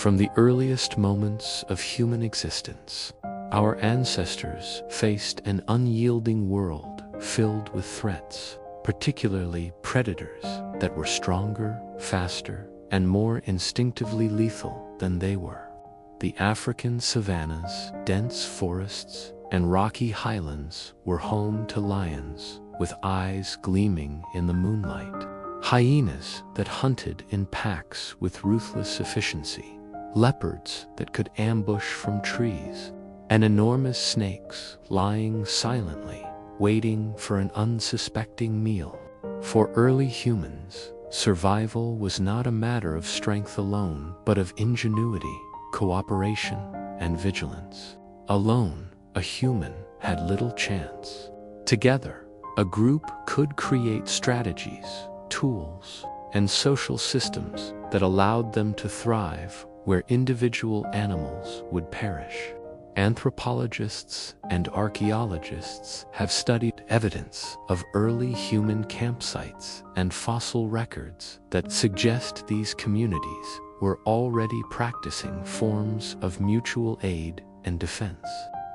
From the earliest moments of human existence, our ancestors faced an unyielding world filled with threats, particularly predators that were stronger, faster, and more instinctively lethal than they were. The African savannas, dense forests, and rocky highlands were home to lions with eyes gleaming in the moonlight, hyenas that hunted in packs with ruthless efficiency, leopards that could ambush from trees, and enormous snakes lying silently, waiting for an unsuspecting meal. For early humans, survival was not a matter of strength alone, but of ingenuity, cooperation, and vigilance. Alone, a human had little chance. Together, a group could create strategies, tools, and social systems that allowed them to thrive where individual animals would perish. Anthropologists and archaeologists have studied evidence of early human campsites and fossil records that suggest these communities were already practicing forms of mutual aid and defense.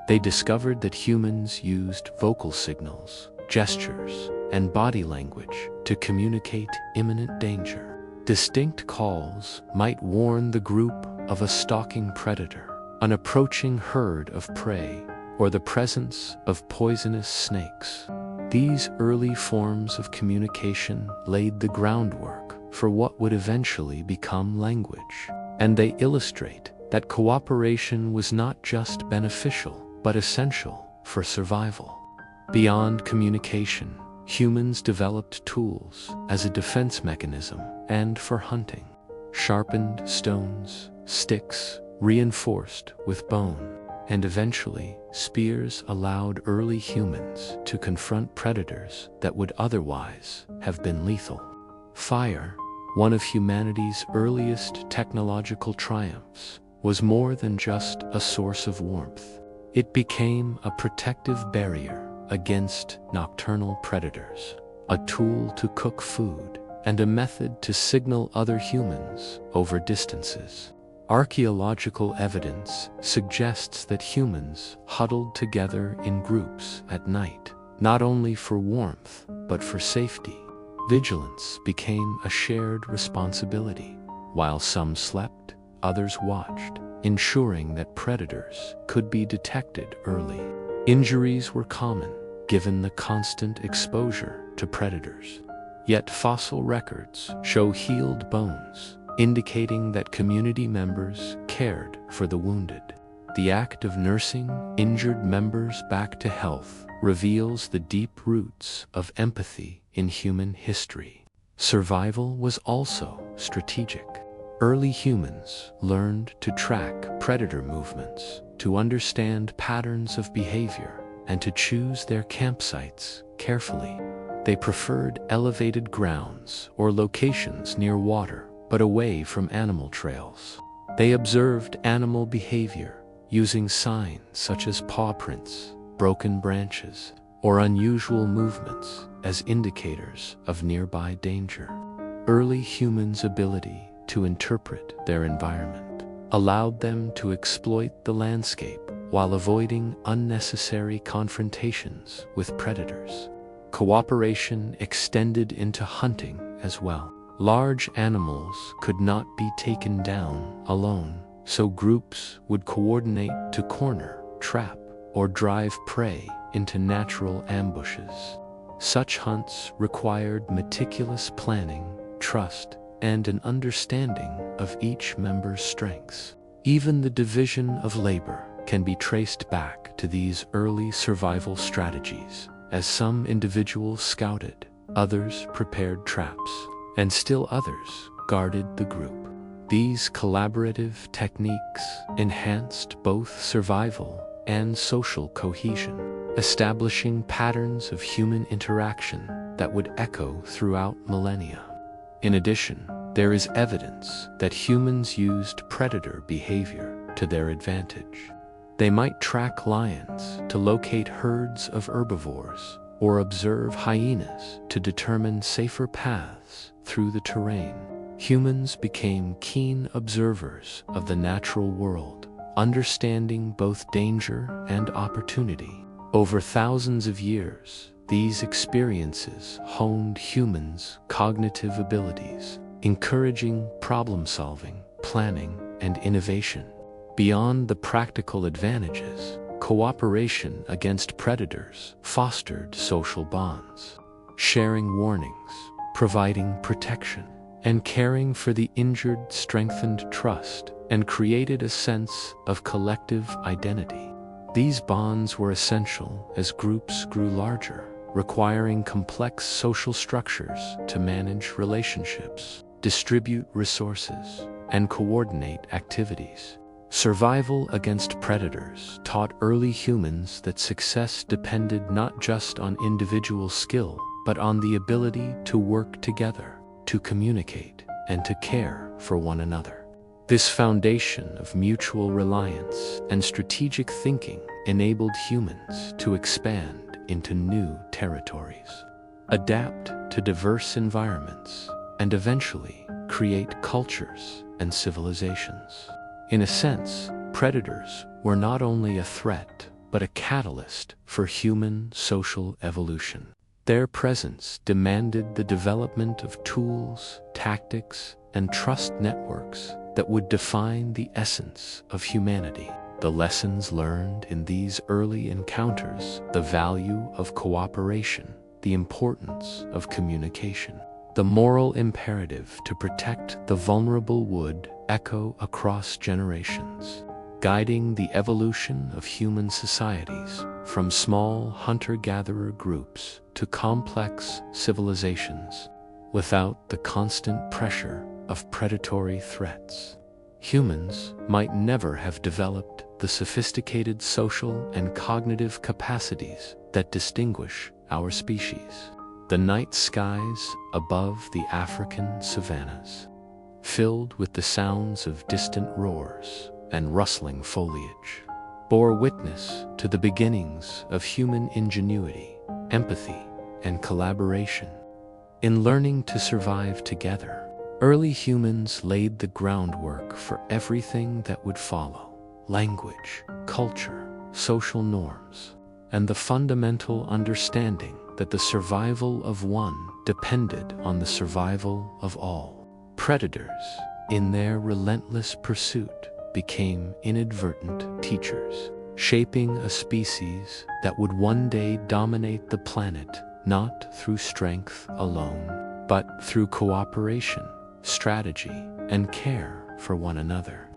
They discovered that humans used vocal signals, gestures, and body language to communicate imminent danger. Distinct calls might warn the group of a stalking predator, an approaching herd of prey, or the presence of poisonous snakes. These early forms of communication laid the groundwork for what would eventually become language, and they illustrate that cooperation was not just beneficial, but essential for survival. Beyond communication, humans developed tools as a defense mechanism and for hunting. Sharpened stones, sticks, reinforced with bone, and eventually spears allowed early humans to confront predators that would otherwise have been lethal. Fire, one of humanity's earliest technological triumphs, was more than just a source of warmth. It became a protective barrier against nocturnal predators, a tool to cook food, and a method to signal other humans over distances. Archaeological evidence suggests that humans huddled together in groups at night, not only for warmth, but for safety. Vigilance became a shared responsibility. While some slept, others watched, ensuring that predators could be detected early. Injuries were common, given the constant exposure to predators. Yet fossil records show healed bones, indicating that community members cared for the wounded. The act of nursing injured members back to health reveals the deep roots of empathy in human history. Survival was also strategic. Early humans learned to track predator movements, to understand patterns of behavior, and to choose their campsites carefully. They preferred elevated grounds or locations near water, but away from animal trails. They observed animal behavior, using signs such as paw prints, broken branches, or unusual movements as indicators of nearby danger. Early humans' ability to interpret their environment allowed them to exploit the landscape while avoiding unnecessary confrontations with predators. Cooperation extended into hunting as well. Large animals could not be taken down alone, so groups would coordinate to corner, trap, or drive prey into natural ambushes. Such hunts required meticulous planning, trust, and an understanding of each member's strengths. Even the division of labor can be traced back to these early survival strategies, as some individuals scouted, others prepared traps, and still others guarded the group. These collaborative techniques enhanced both survival and social cohesion, establishing patterns of human interaction that would echo throughout millennia. In addition, there is evidence that humans used predator behavior to their advantage. They might track lions to locate herds of herbivores, or observe hyenas to determine safer paths through the terrain. humans became keen observers of the natural world, understanding both danger and opportunity. Over thousands of years, these experiences honed humans' cognitive abilities, encouraging problem-solving, planning, and innovation. Beyond the practical advantages, cooperation against predators fostered social bonds, sharing warnings, providing protection, and caring for the injured strengthened trust and created a sense of collective identity. These bonds were essential as groups grew larger, requiring complex social structures to manage relationships, distribute resources, and coordinate activities. Survival against predators taught early humans that success depended not just on individual skill, but on the ability to work together, to communicate, and to care for one another. This foundation of mutual reliance and strategic thinking enabled humans to expand into new territories, adapt to diverse environments, and eventually create cultures and civilizations. In a sense, predators were not only a threat, but a catalyst for human social evolution. Their presence demanded the development of tools, tactics, and trust networks that would define the essence of humanity. The lessons learned in these early encounters, the value of cooperation, the importance of communication, the moral imperative to protect the vulnerable would echo across generations, guiding the evolution of human societies from small hunter-gatherer groups to complex civilizations. Without the constant pressure of predatory threats, humans might never have developed the sophisticated social and cognitive capacities that distinguish our species. The night skies above the African savannas, filled with the sounds of distant roars and rustling foliage, bore witness to the beginnings of human ingenuity, empathy, and collaboration. In learning to survive together, early humans laid the groundwork for everything that would follow: language, culture, social norms, and the fundamental understanding that the survival of one depended on the survival of all. Predators, in their relentless pursuit, became inadvertent teachers, shaping a species that would one day dominate the planet, not through strength alone, but through cooperation, strategy, and care for one another.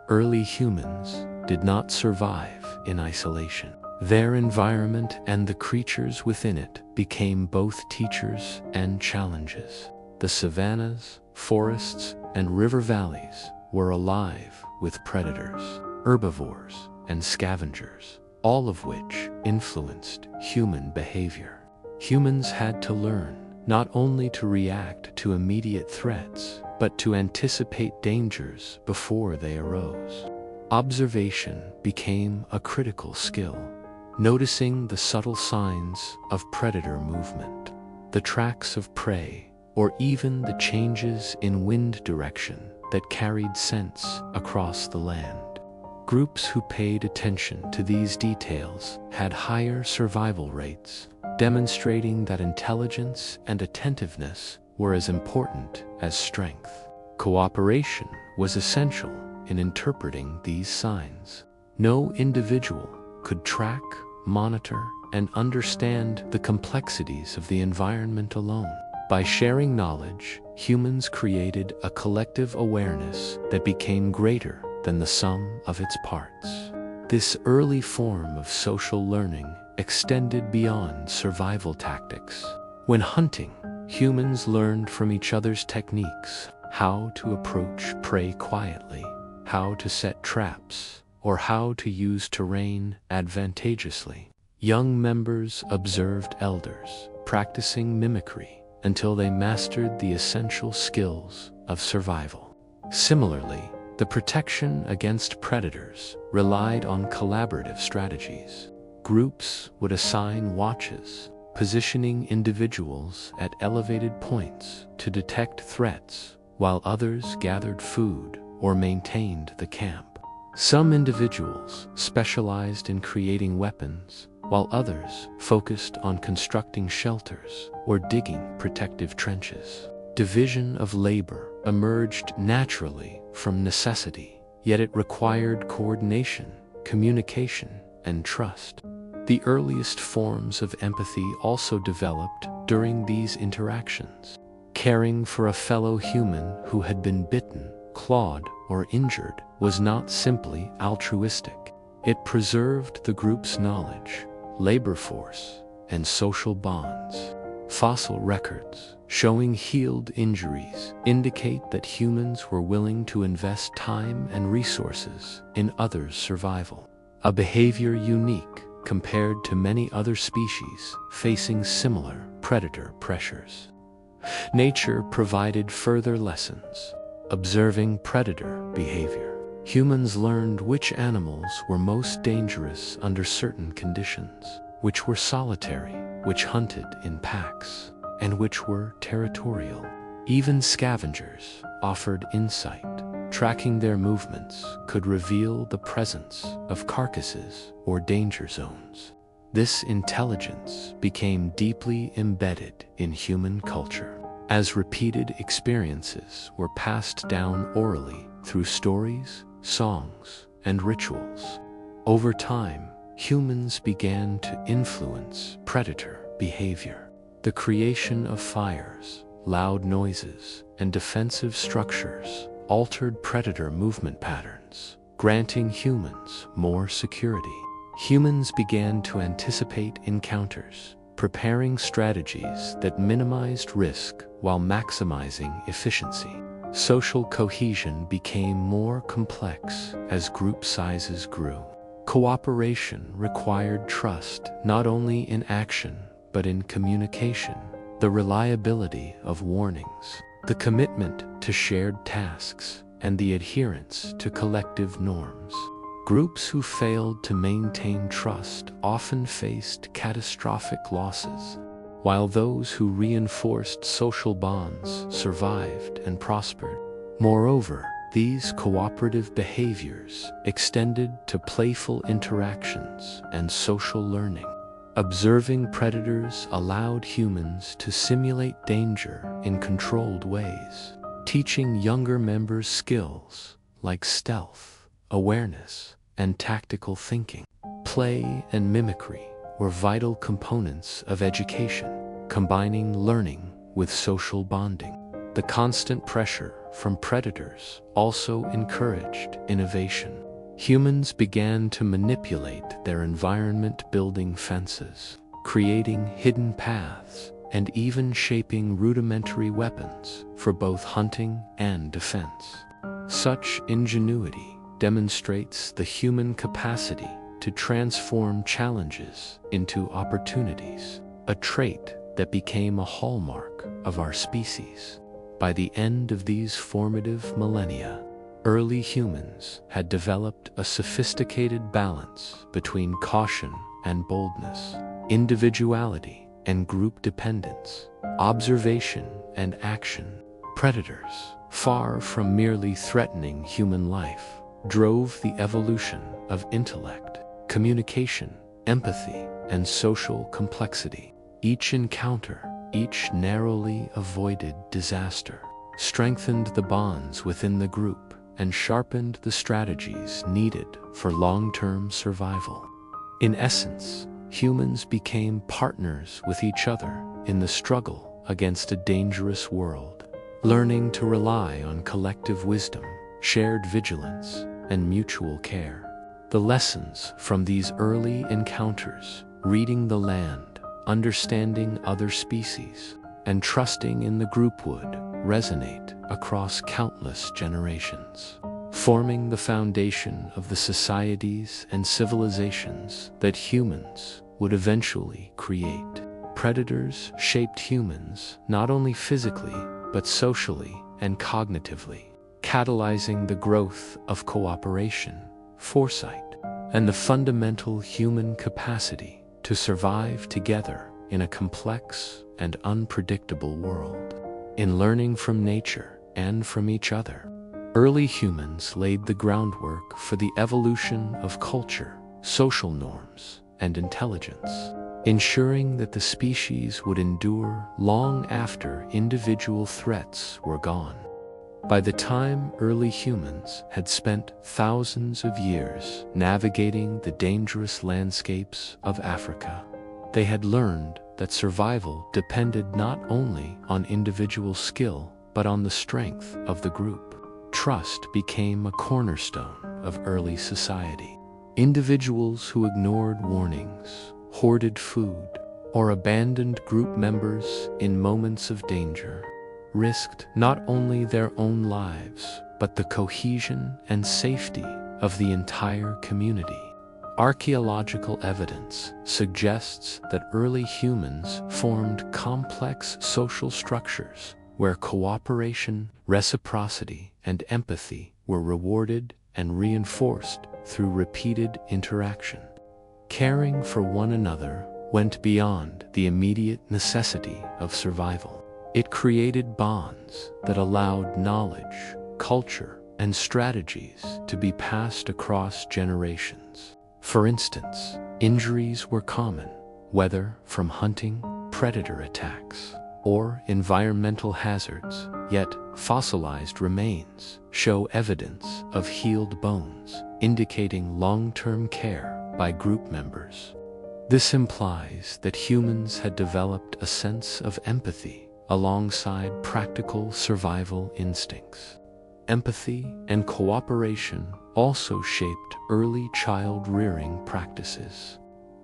Early humans did not survive in isolation. Their environment and the creatures within it became both teachers and challenges. The savannas, forests, and river valleys were alive with predators, herbivores, and scavengers, all of which influenced human behavior. Humans had to learn not only to react to immediate threats, but to anticipate dangers before they arose. Observation became a critical skill, noticing the subtle signs of predator movement, the tracks of prey, or even the changes in wind direction that carried scents across the land. Groups who paid attention to these details had higher survival rates, demonstrating that intelligence and attentiveness were as important as strength. Cooperation was essential in interpreting these signs. No individual could track, monitor, and understand the complexities of the environment alone. By sharing knowledge, humans created a collective awareness that became greater than the sum of its parts. This early form of social learning extended beyond survival tactics. When hunting, humans learned from each other's techniques, how to approach prey quietly, how to set traps, or how to use terrain advantageously. Young members observed elders, practicing mimicry until they mastered the essential skills of survival. Similarly, the protection against predators relied on collaborative strategies. Groups would assign watches, positioning individuals at elevated points to detect threats while others gathered food or maintained the camp. Some individuals specialized in creating weapons, while others focused on constructing shelters or digging protective trenches. Division of labor emerged naturally from necessity, yet it required coordination, communication, and trust. The earliest forms of empathy also developed during these interactions. Caring for a fellow human who had been bitten, clawed, or injured was not simply altruistic. It preserved the group's knowledge, labor force, and social bonds. Fossil records showing healed injuries indicate that humans were willing to invest time and resources in others' survival, a behavior unique compared to many other species facing similar predator pressures. Nature provided further lessons. Observing predator behavior, humans learned which animals were most dangerous under certain conditions, which were solitary, which hunted in packs, and which were territorial. Even scavengers offered insight. Tracking their movements could reveal the presence of carcasses or danger zones. This intelligence became deeply embedded in human culture, as repeated experiences were passed down orally through stories, songs, and rituals. Over time, humans began to influence predator behavior. The creation of fires, loud noises, and defensive structures altered predator movement patterns, granting humans more security. Humans began to anticipate encounters, preparing strategies that minimized risk while maximizing efficiency. Social cohesion became more complex as group sizes grew. Cooperation required trust not only in action but in communication, the reliability of warnings, the commitment to shared tasks, and the adherence to collective norms. Groups who failed to maintain trust often faced catastrophic losses, while those who reinforced social bonds survived and prospered. Moreover, these cooperative behaviors extended to playful interactions and social learning. Observing predators allowed humans to simulate danger in controlled ways, teaching younger members skills like stealth, awareness, and tactical thinking. Play and mimicry were vital components of education, combining learning with social bonding. The constant pressure from predators also encouraged innovation. Humans began to manipulate their environment, building fences, creating hidden paths, and even shaping rudimentary weapons for both hunting and defense. Such ingenuity demonstrates the human capacity to transform challenges into opportunities, a trait that became a hallmark of our species. By the end of these formative millennia, early humans had developed a sophisticated balance between caution and boldness, individuality and group dependence, observation and action. Predators, far from merely threatening human life, drove the evolution of intellect, communication, empathy, and social complexity. Each encounter, each narrowly avoided disaster, strengthened the bonds within the group and sharpened the strategies needed for long-term survival. In essence, humans became partners with each other in the struggle against a dangerous world, learning to rely on collective wisdom, shared vigilance, and mutual care. The lessons from these early encounters, reading the land, understanding other species, and trusting in the group would resonate across countless generations, forming the foundation of the societies and civilizations that humans would eventually create. Predators shaped humans not only physically but socially and cognitively, catalyzing the growth of cooperation, foresight, and the fundamental human capacity to survive together in a complex and unpredictable world. In learning from nature, and from each other. Early humans laid the groundwork for the evolution of culture, social norms, and intelligence, ensuring that the species would endure long after individual threats were gone. By the time early humans had spent thousands of years navigating the dangerous landscapes of Africa, they had learned that survival depended not only on individual skill, but on the strength of the group. Trust became a cornerstone of early society. Individuals who ignored warnings, hoarded food, or abandoned group members in moments of danger risked not only their own lives, but the cohesion and safety of the entire community. Archaeological evidence suggests that early humans formed complex social structures where cooperation, reciprocity, and empathy were rewarded and reinforced through repeated interaction. Caring for one another went beyond the immediate necessity of survival. It created bonds that allowed knowledge, culture, and strategies to be passed across generations. For instance, injuries were common, whether from hunting, predator attacks, or environmental hazards, yet fossilized remains show evidence of healed bones, indicating long-term care by group members. This implies that humans had developed a sense of empathy alongside practical survival instincts. Empathy and cooperation also shaped early child-rearing practices.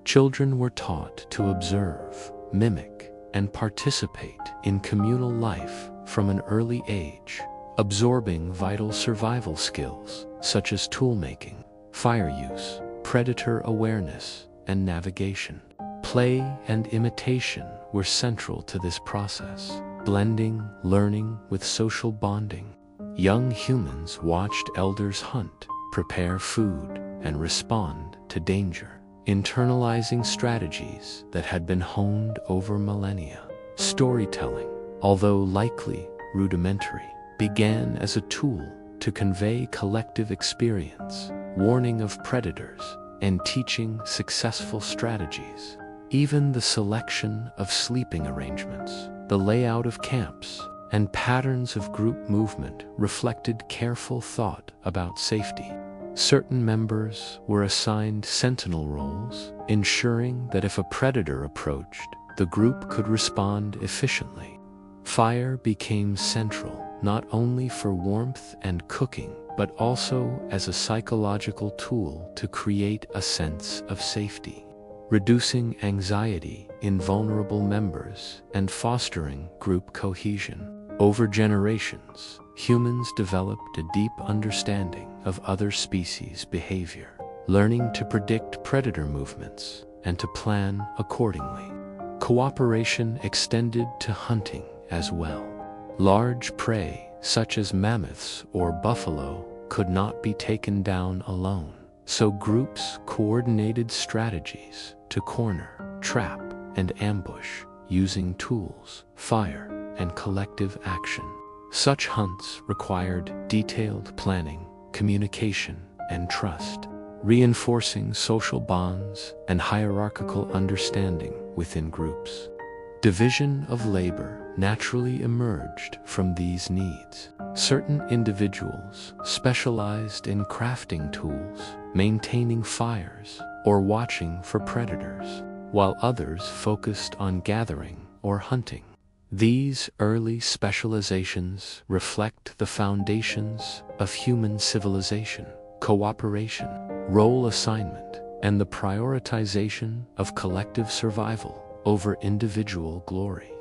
Children were taught to observe, mimic, and participate in communal life from an early age, absorbing vital survival skills such as tool-making, fire use, predator awareness, and navigation. Play and imitation were central to this process, blending learning with social bonding. Young humans watched elders hunt, prepare food, and respond to danger, internalizing strategies that had been honed over millennia. Storytelling, although likely rudimentary, began as a tool to convey collective experience, warning of predators, and teaching successful strategies. Even the selection of sleeping arrangements, the layout of camps, and patterns of group movement reflected careful thought about safety. Certain members were assigned sentinel roles, ensuring that if a predator approached, the group could respond efficiently. Fire became central, not only for warmth and cooking, but also as a psychological tool to create a sense of safety, reducing anxiety in vulnerable members and fostering group cohesion. Over generations, humans developed a deep understanding of other species' behavior, learning to predict predator movements and to plan accordingly. Cooperation extended to hunting as well. Large prey, such as mammoths or buffalo, could not be taken down alone, so groups coordinated strategies to corner, trap, and ambush using tools, fire, and collective action. Such hunts required detailed planning, communication, and trust, reinforcing social bonds and hierarchical understanding within groups. Division of labor naturally emerged from these needs. Certain individuals specialized in crafting tools, maintaining fires, or watching for predators, while others focused on gathering or hunting. These early specializations reflect the foundations of human civilization, cooperation, role assignment, and the prioritization of collective survival over individual glory.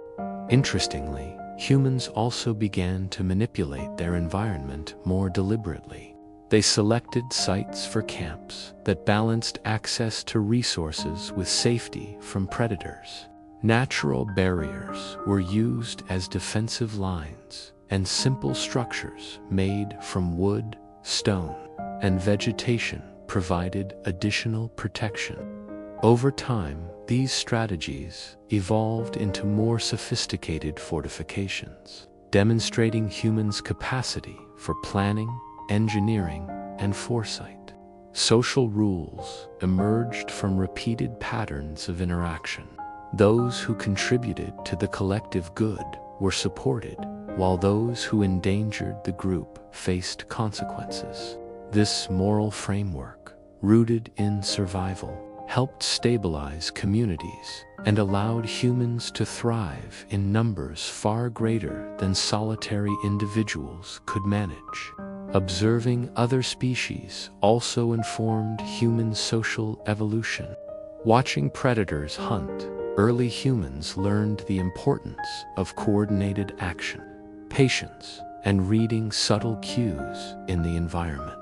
Interestingly, humans also began to manipulate their environment more deliberately. They selected sites for camps that balanced access to resources with safety from predators. Natural barriers were used as defensive lines, and simple structures made from wood, stone, and vegetation provided additional protection. Over time, these strategies evolved into more sophisticated fortifications, demonstrating humans' capacity for planning, engineering, and foresight. Social rules emerged from repeated patterns of interaction. Those who contributed to the collective good were supported, while those who endangered the group faced consequences. This moral framework, rooted in survival, helped stabilize communities and allowed humans to thrive in numbers far greater than solitary individuals could manage. Observing other species also informed human social evolution. Watching predators hunt, early humans learned the importance of coordinated action, patience, and reading subtle cues in the environment.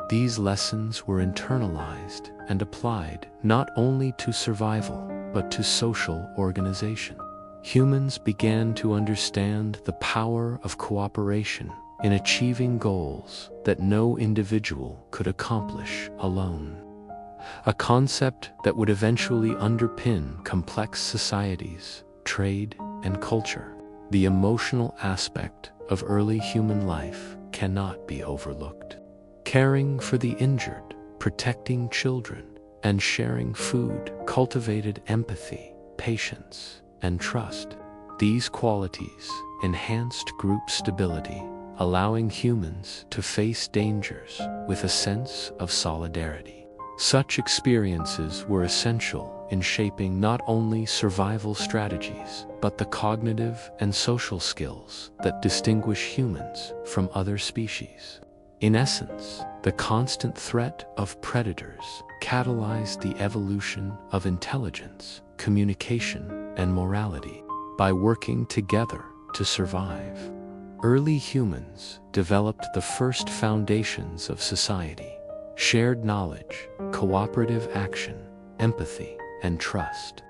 These lessons were internalized and applied not only to survival, but to social organization. Humans began to understand the power of cooperation in achieving goals that no individual could accomplish alone. A concept that would eventually underpin complex societies, trade, and culture. The emotional aspect of early human life cannot be overlooked. Caring for the injured, protecting children, and sharing food cultivated empathy, patience, and trust. These qualities enhanced group stability, allowing humans to face dangers with a sense of solidarity. Such experiences were essential in shaping not only survival strategies, but the cognitive and social skills that distinguish humans from other species. In essence, the constant threat of predators catalyzed the evolution of intelligence, communication, and morality. By working together to survive, early humans developed the first foundations of society: shared knowledge, cooperative action, empathy, and trust.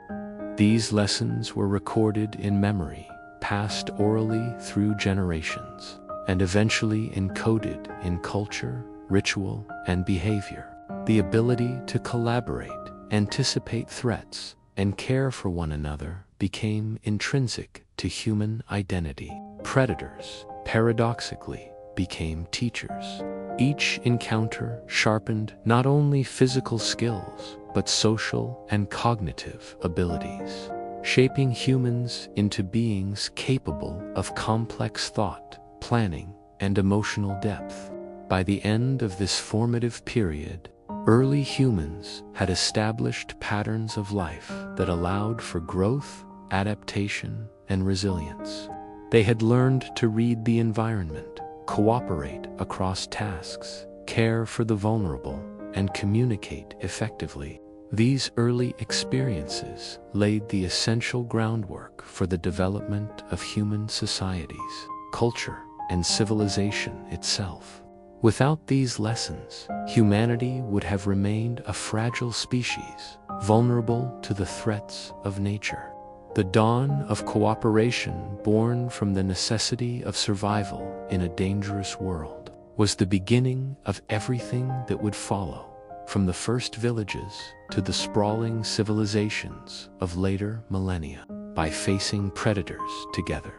These lessons were recorded in memory, passed orally through generations, and eventually encoded in culture, ritual, and behavior. The ability to collaborate, anticipate threats, and care for one another became intrinsic to human identity. Predators, paradoxically, became teachers. Each encounter sharpened not only physical skills, but social and cognitive abilities, shaping humans into beings capable of complex thought, planning, and emotional depth. By the end of this formative period, early humans had established patterns of life that allowed for growth, adaptation, and resilience. They had learned to read the environment, cooperate across tasks, care for the vulnerable, and communicate effectively. These early experiences laid the essential groundwork for the development of human societies, culture, and civilization itself. Without these lessons, humanity would have remained a fragile species, vulnerable to the threats of nature. The dawn of cooperation, born from the necessity of survival in a dangerous world, was the beginning of everything that would follow, from the first villages to the sprawling civilizations of later millennia. By facing predators together,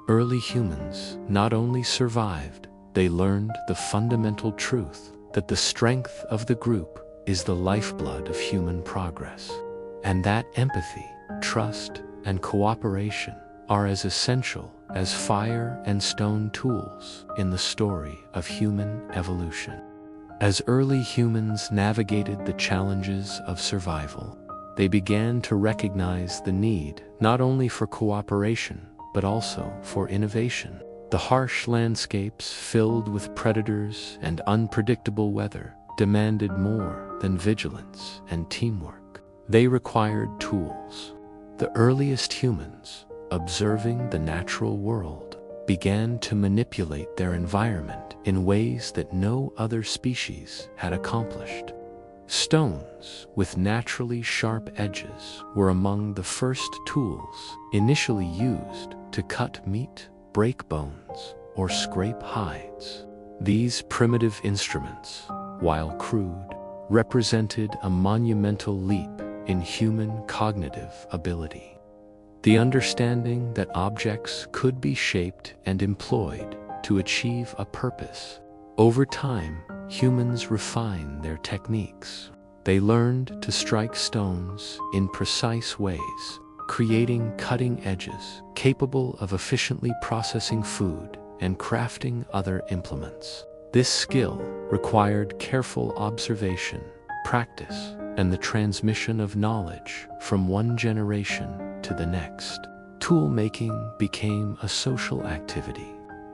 early humans not only survived, they learned the fundamental truth that the strength of the group is the lifeblood of human progress, and that empathy, trust, and cooperation are as essential as fire and stone tools in the story of human evolution. As early humans navigated the challenges of survival, they began to recognize the need not only for cooperation, but also for innovation. The harsh landscapes filled with predators and unpredictable weather demanded more than vigilance and teamwork. They required tools. The earliest humans, observing the natural world, began to manipulate their environment in ways that no other species had accomplished. Stones with naturally sharp edges were among the first tools initially used to cut meat, break bones, or scrape hides. These primitive instruments, while crude, represented a monumental leap in human cognitive ability. The understanding that objects could be shaped and employed to achieve a purpose. Over time, humans refined their techniques. They learned to strike stones in precise ways, creating cutting edges capable of efficiently processing food and crafting other implements. This skill required careful observation, practice, and the transmission of knowledge from one generation to the next. Tool-making became a social activity.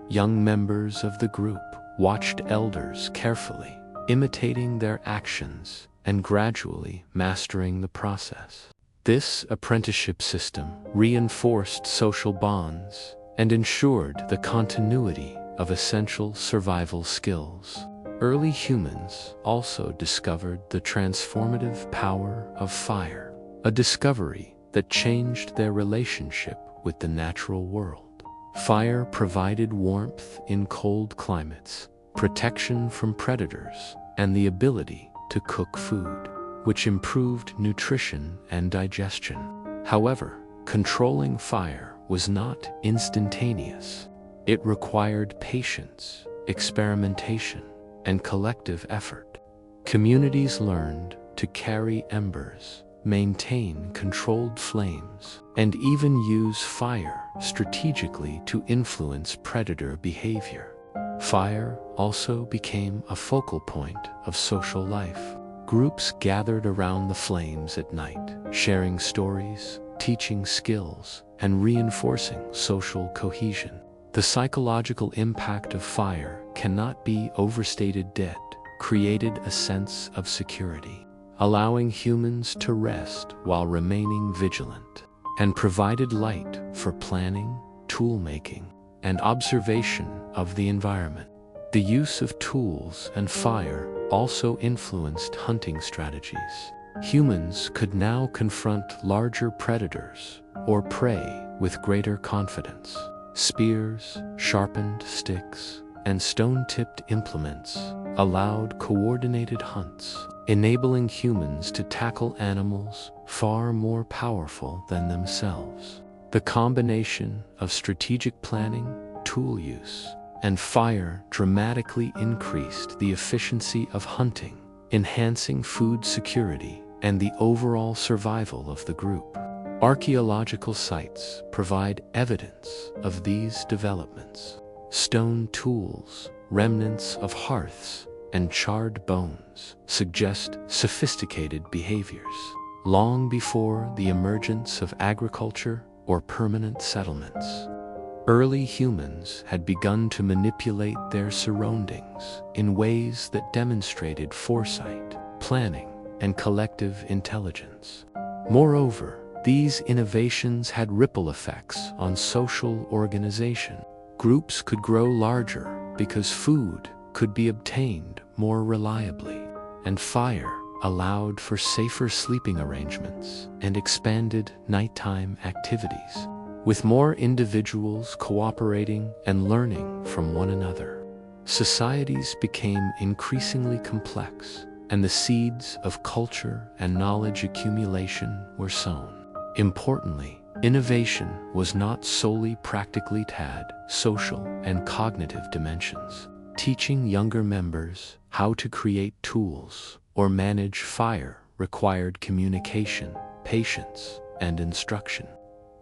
Young members of the group watched elders carefully, imitating their actions and gradually mastering the process. This apprenticeship system reinforced social bonds and ensured the continuity of essential survival skills. Early humans also discovered the transformative power of fire, a discovery that changed their relationship with the natural world. Fire provided warmth in cold climates, protection from predators, and the ability to cook food, which improved nutrition and digestion. However, controlling fire was not instantaneous. It required patience, experimentation, and collective effort. Communities learned to carry embers, maintain controlled flames, and even use fire strategically to influence predator behavior. Fire also became a focal point of social life. Groups gathered around the flames at night, sharing stories, teaching skills, and reinforcing social cohesion. The psychological impact of fire cannot be overstated. It created a sense of security, allowing humans to rest while remaining vigilant, and provided light for planning, tool-making, and observation of the environment. The use of tools and fire also influenced hunting strategies. Humans could now confront larger predators or prey with greater confidence. Spears, sharpened sticks, and stone-tipped implements allowed coordinated hunts, enabling humans to tackle animals far more powerful than themselves. The combination of strategic planning, tool use, and fire dramatically increased the efficiency of hunting, enhancing food security and the overall survival of the group. Archaeological sites provide evidence of these developments. Stone tools, remnants of hearths, and charred bones suggest sophisticated behaviors, long before the emergence of agriculture or permanent settlements. Early humans had begun to manipulate their surroundings in ways that demonstrated foresight, planning, and collective intelligence. Moreover, these innovations had ripple effects on social organization. Groups could grow larger because food could be obtained more reliably, and fire allowed for safer sleeping arrangements and expanded nighttime activities, with more individuals cooperating and learning from one another. Societies became increasingly complex, and the seeds of culture and knowledge accumulation were sown. Importantly, innovation was not solely practically. It had social and cognitive dimensions. Teaching younger members how to create tools or manage fire required communication, patience, and instruction.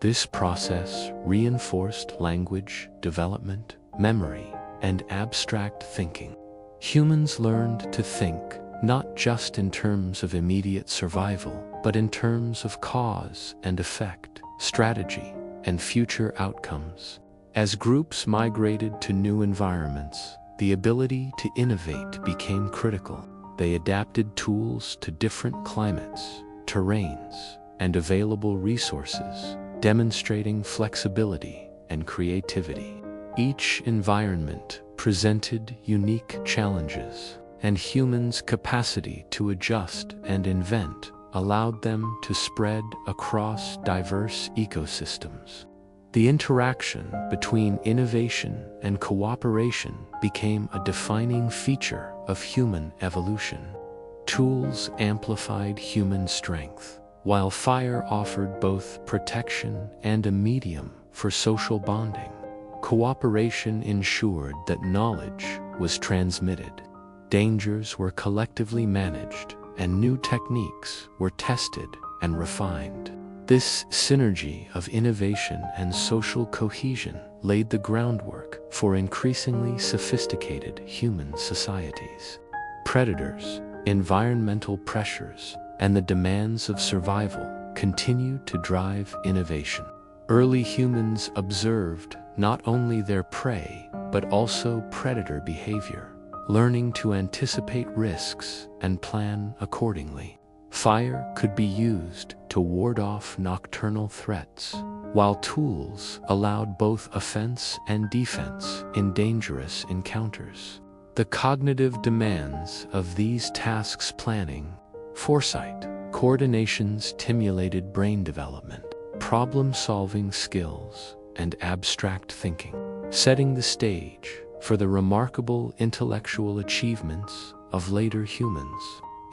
This process reinforced language development, memory, and abstract thinking. Humans learned to think not just in terms of immediate survival, but in terms of cause and effect, strategy, and future outcomes. As groups migrated to new environments, the ability to innovate became critical. They adapted tools to different climates, terrains, and available resources, demonstrating flexibility and creativity. Each environment presented unique challenges, and humans' capacity to adjust and invent allowed them to spread across diverse ecosystems. The interaction between innovation and cooperation became a defining feature of human evolution. Tools amplified human strength, while fire offered both protection and a medium for social bonding. Cooperation ensured that knowledge was transmitted, dangers were collectively managed, and new techniques were tested and refined. This synergy of innovation and social cohesion laid the groundwork for increasingly sophisticated human societies. Predators, environmental pressures, and the demands of survival continued to drive innovation. Early humans observed not only their prey, but also predator behavior, learning to anticipate risks and plan accordingly. Fire could be used to ward off nocturnal threats, while tools allowed both offense and defense in dangerous encounters. The cognitive demands of these tasks, planning, foresight, coordination, stimulated brain development, problem-solving skills, and abstract thinking, setting the stage for the remarkable intellectual achievements of later humans.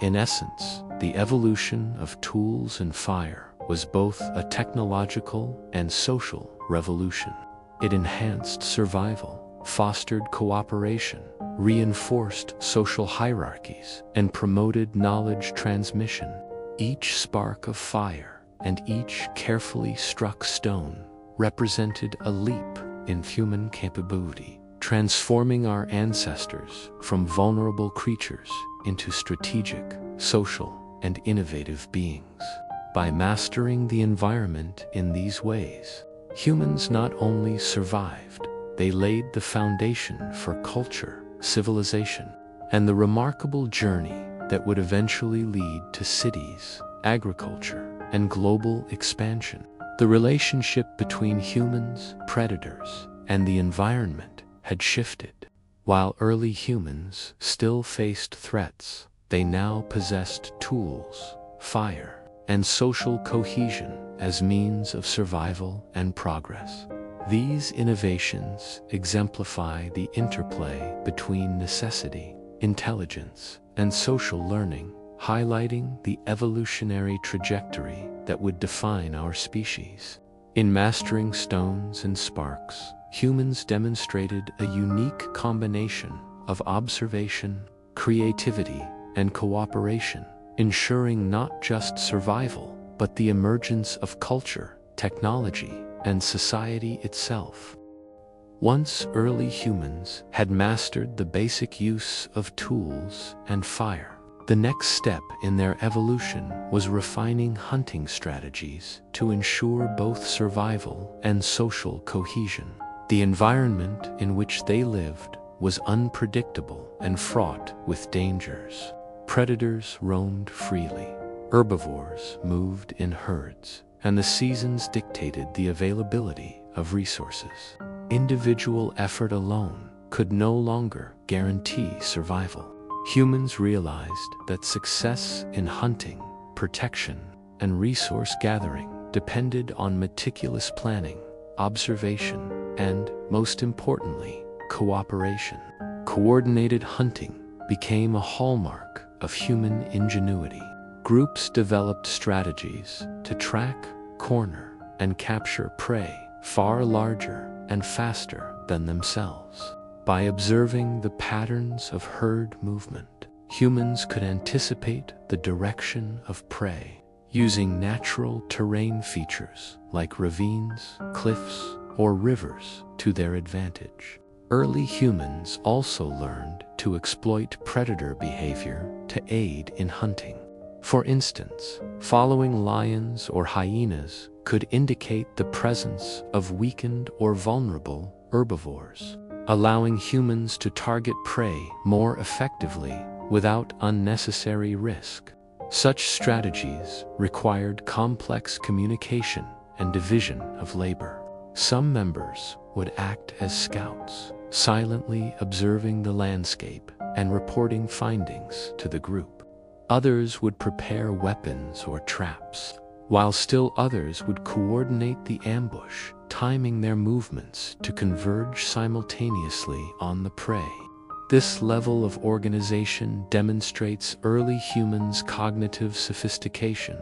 In essence, the evolution of tools and fire was both a technological and social revolution. It enhanced survival, fostered cooperation, reinforced social hierarchies, and promoted knowledge transmission. Each spark of fire and each carefully struck stone represented a leap in human capability, transforming our ancestors from vulnerable creatures into strategic, social, and innovative beings. By mastering the environment in these ways, humans not only survived, they laid the foundation for culture, civilization, and the remarkable journey that would eventually lead to cities, agriculture, and global expansion. The relationship between humans, predators, and the environment had shifted. While early humans still faced threats, they now possessed tools, fire, and social cohesion as means of survival and progress. These innovations exemplify the interplay between necessity, intelligence, and social learning, highlighting the evolutionary trajectory that would define our species. In mastering stones and sparks, humans demonstrated a unique combination of observation, creativity, and cooperation, ensuring not just survival, but the emergence of culture, technology, and society itself. Once early humans had mastered the basic use of tools and fire, the next step in their evolution was refining hunting strategies to ensure both survival and social cohesion. The environment in which they lived was unpredictable and fraught with dangers. Predators roamed freely, herbivores moved in herds, and the seasons dictated the availability of resources. Individual effort alone could no longer guarantee survival. Humans realized that success in hunting, protection, and resource gathering depended on meticulous planning, observation, and, most importantly, cooperation. Coordinated hunting became a hallmark of human ingenuity. Groups developed strategies to track, corner, and capture prey far larger and faster than themselves. By observing the patterns of herd movement, humans could anticipate the direction of prey, using natural terrain features like ravines, cliffs, or rivers to their advantage. Early humans also learned to exploit predator behavior to aid in hunting. For instance, following lions or hyenas could indicate the presence of weakened or vulnerable herbivores, allowing humans to target prey more effectively without unnecessary risk. Such strategies required complex communication and division of labor. Some members would act as scouts, silently observing the landscape and reporting findings to the group. Others would prepare weapons or traps, while still others would coordinate the ambush, timing their movements to converge simultaneously on the prey. This level of organization demonstrates early humans' cognitive sophistication.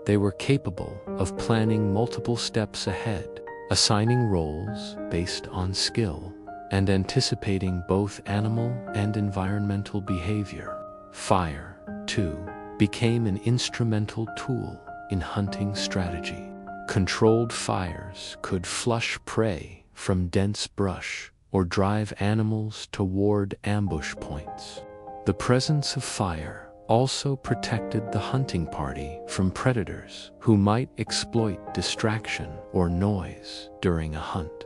they were capable of planning multiple steps ahead, assigning roles based on skill, and anticipating both animal and environmental behavior. Fire, too, became an instrumental tool in hunting strategy. Controlled fires could flush prey from dense brush or drive animals toward ambush points. The presence of fire also protected the hunting party from predators who might exploit distraction or noise during a hunt.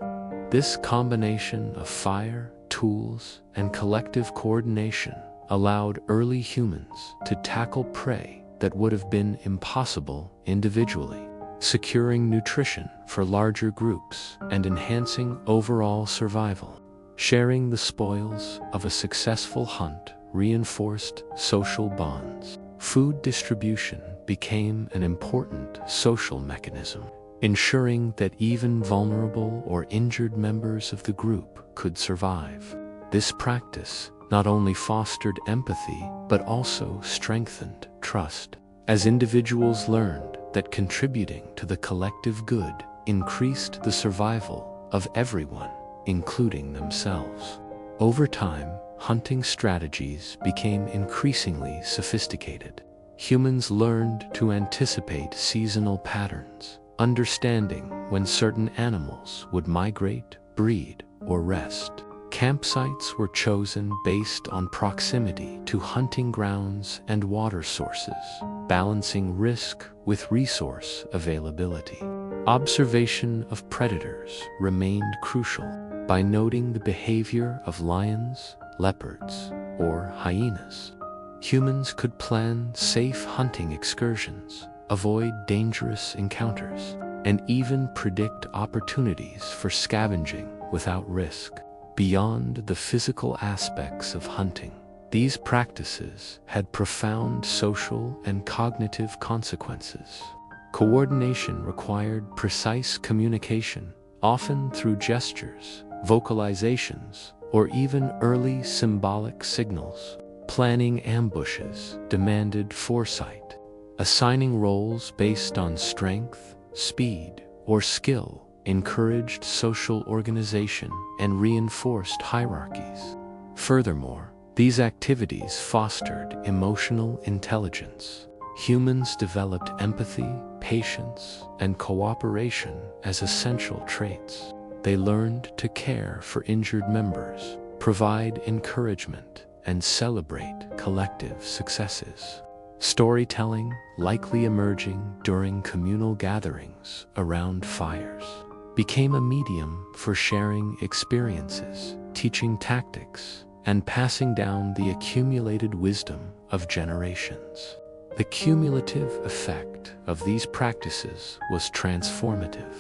This combination of fire, tools, and collective coordination allowed early humans to tackle prey that would have been impossible individually, securing nutrition for larger groups and enhancing overall survival. Sharing the spoils of a successful hunt reinforced social bonds. Food distribution became an important social mechanism, ensuring that even vulnerable or injured members of the group could survive. This practice not only fostered empathy but also strengthened trust, as individuals learned that contributing to the collective good increased the survival of everyone, including themselves. Over time, hunting strategies became increasingly sophisticated. Humans learned to anticipate seasonal patterns, understanding when certain animals would migrate, breed, or rest. Campsites were chosen based on proximity to hunting grounds and water sources, balancing risk with resource availability. Observation of predators remained crucial. By noting the behavior of lions, leopards, or hyenas, humans could plan safe hunting excursions, avoid dangerous encounters, and even predict opportunities for scavenging without risk. Beyond the physical aspects of hunting, these practices had profound social and cognitive consequences. Coordination required precise communication, often through gestures, vocalizations, or even early symbolic signals. Planning ambushes demanded foresight. Assigning roles based on strength, speed, or skill encouraged social organization and reinforced hierarchies. Furthermore, these activities fostered emotional intelligence. Humans developed empathy, patience, and cooperation as essential traits. They learned to care for injured members, provide encouragement, and celebrate collective successes. Storytelling, likely emerging during communal gatherings around fires, became a medium for sharing experiences, teaching tactics, and passing down the accumulated wisdom of generations. The cumulative effect of these practices was transformative.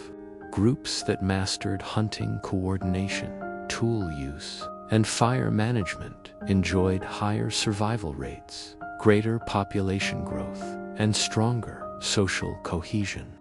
Groups that mastered hunting coordination, tool use, and fire management enjoyed higher survival rates, greater population growth, and stronger social cohesion.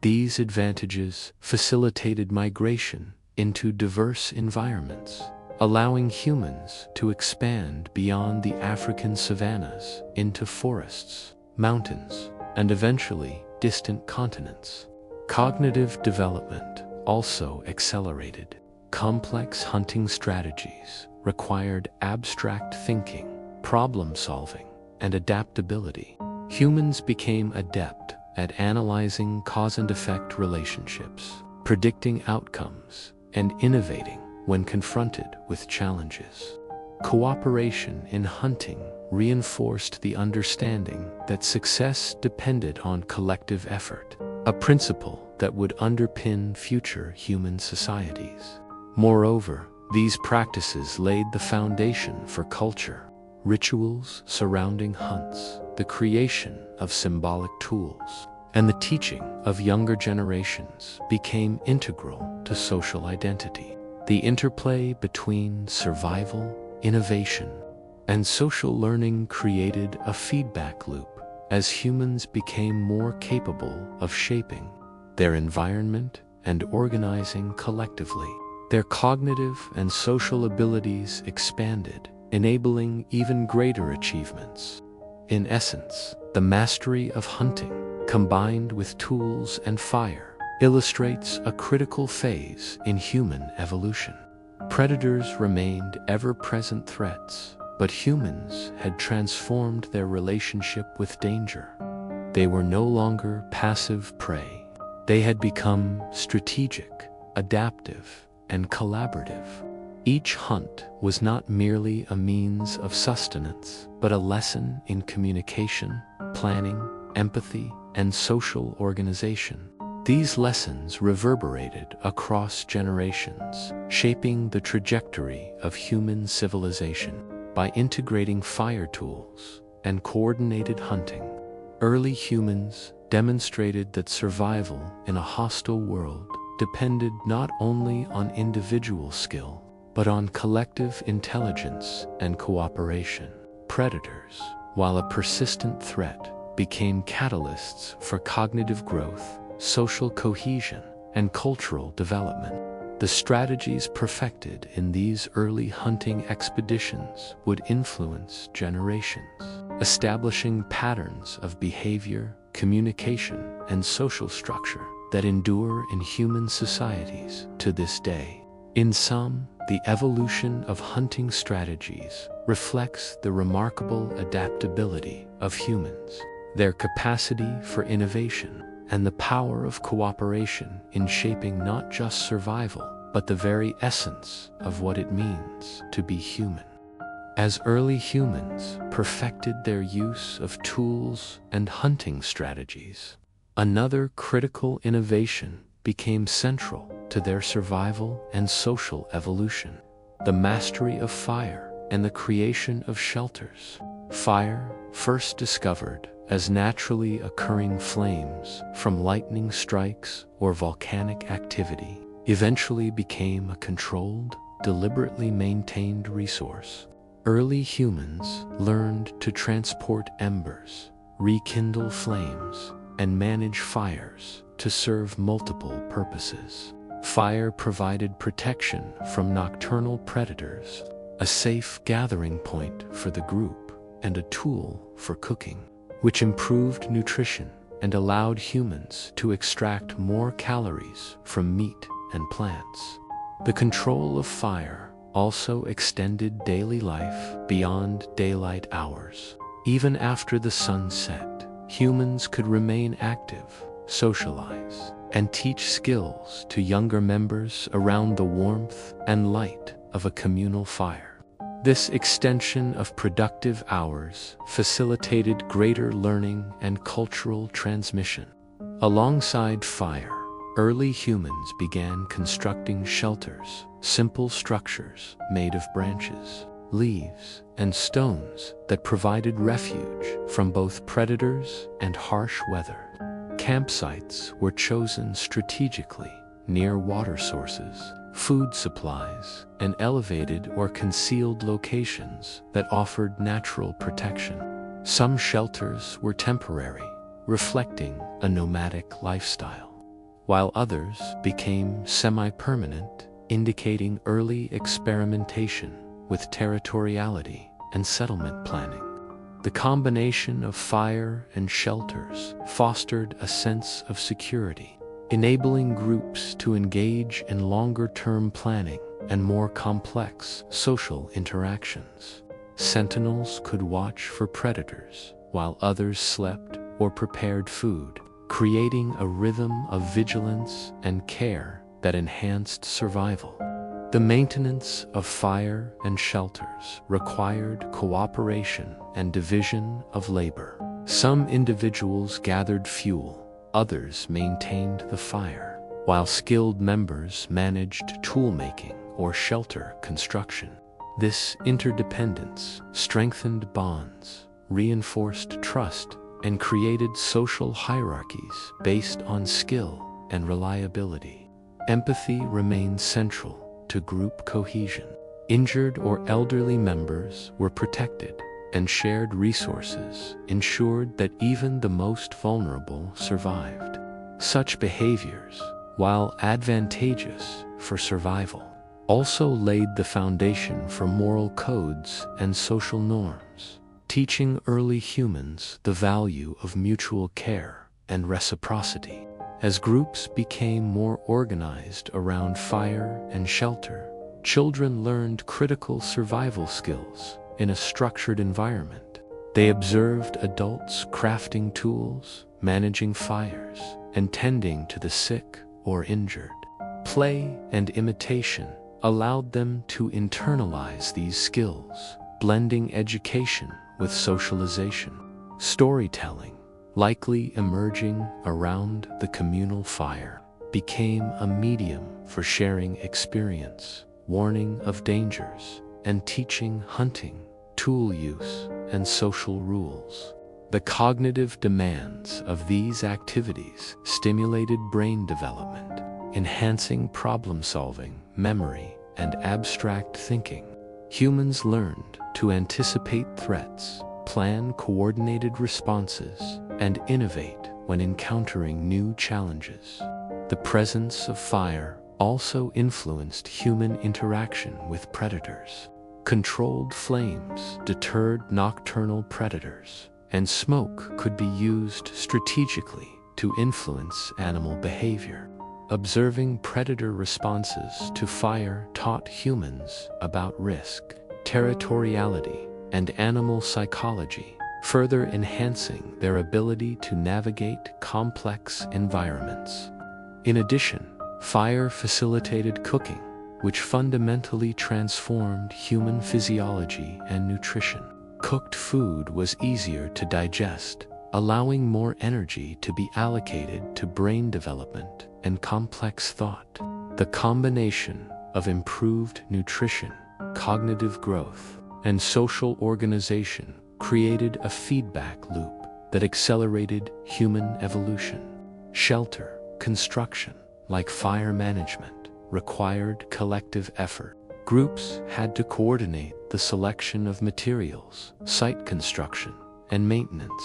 These advantages facilitated migration into diverse environments, allowing humans to expand beyond the African savannas into forests, mountains, and eventually distant continents. Cognitive development also accelerated. Complex hunting strategies required abstract thinking, problem solving, and adaptability. Humans became adept at analyzing cause and effect relationships, predicting outcomes, and innovating when confronted with challenges. Cooperation in hunting reinforced the understanding that success depended on collective effort, a principle that would underpin future human societies. Moreover, these practices laid the foundation for culture. Rituals surrounding hunts, the creation of symbolic tools, and the teaching of younger generations became integral to social identity. The interplay between survival, innovation, and social learning created a feedback loop as humans became more capable of shaping their environment and organizing collectively. Their cognitive and social abilities expanded, enabling even greater achievements. In essence, the mastery of hunting, combined with tools and fire, illustrates a critical phase in human evolution. Predators remained ever-present threats, but humans had transformed their relationship with danger. They were no longer passive prey. They had become strategic, adaptive, and collaborative. Each hunt was not merely a means of sustenance, but a lesson in communication, planning, empathy, and social organization. These lessons reverberated across generations, shaping the trajectory of human civilization. By integrating fire tools and coordinated hunting, early humans demonstrated that survival in a hostile world depended not only on individual skill, but on collective intelligence and cooperation. Predators, while a persistent threat, became catalysts for cognitive growth, social cohesion, and cultural development. The strategies perfected in these early hunting expeditions would influence generations, establishing patterns of behavior, communication, and social structure that endure in human societies to this day. In sum, the evolution of hunting strategies reflects the remarkable adaptability of humans, their capacity for innovation, and the power of cooperation in shaping not just survival, but the very essence of what it means to be human. As early humans perfected their use of tools and hunting strategies, another critical innovation became central to their survival and social evolution: the mastery of fire and the creation of shelters. Fire, first discovered as naturally occurring flames from lightning strikes or volcanic activity, eventually became a controlled, deliberately maintained resource. Early humans learned to transport embers, rekindle flames, and manage fires to serve multiple purposes. Fire provided protection from nocturnal predators, a safe gathering point for the group, and a tool for cooking, which improved nutrition and allowed humans to extract more calories from meat and plants. The control of fire also extended daily life beyond daylight hours. Even after the sun set, humans could remain active, socialize, and teach skills to younger members around the warmth and light of a communal fire. This extension of productive hours facilitated greater learning and cultural transmission. Alongside fire, early humans began constructing shelters, simple structures made of branches, leaves, and stones that provided refuge from both predators and harsh weather. Campsites were chosen strategically near water sources, food supplies, and elevated or concealed locations that offered natural protection. Some shelters were temporary, reflecting a nomadic lifestyle, while others became semi-permanent, indicating early experimentation with territoriality and settlement planning. The combination of fire and shelters fostered a sense of security, enabling groups to engage in longer-term planning and more complex social interactions. Sentinels could watch for predators, while others slept or prepared food, creating a rhythm of vigilance and care that enhanced survival. The maintenance of fire and shelters required cooperation and division of labor. Some individuals gathered fuel, others maintained the fire, while skilled members managed tool-making or shelter construction. This interdependence strengthened bonds, reinforced trust, and created social hierarchies based on skill and reliability. Empathy remained central to group cohesion. Injured or elderly members were protected, and shared resources ensured that even the most vulnerable survived. Such behaviors, while advantageous for survival, also laid the foundation for moral codes and social norms, teaching early humans the value of mutual care and reciprocity. As groups became more organized around fire and shelter, children learned critical survival skills in a structured environment. They observed adults crafting tools, managing fires, and tending to the sick or injured. Play and imitation allowed them to internalize these skills, blending education with socialization. Storytelling, likely emerging around the communal fire, became a medium for sharing experience, warning of dangers, and teaching hunting, tool use, and social rules. The cognitive demands of these activities stimulated brain development, enhancing problem-solving, memory, and abstract thinking. Humans learned to anticipate threats, plan coordinated responses, and innovate when encountering new challenges. The presence of fire also influenced human interaction with predators. Controlled flames deterred nocturnal predators, and smoke could be used strategically to influence animal behavior. Observing predator responses to fire taught humans about risk, territoriality, and animal psychology, further enhancing their ability to navigate complex environments. In addition, fire facilitated cooking, which fundamentally transformed human physiology and nutrition. Cooked food was easier to digest, allowing more energy to be allocated to brain development and complex thought. The combination of improved nutrition, cognitive growth, and social organization created a feedback loop that accelerated human evolution. Shelter construction, like fire management, required collective effort. Groups had to coordinate the selection of materials, site construction, and maintenance.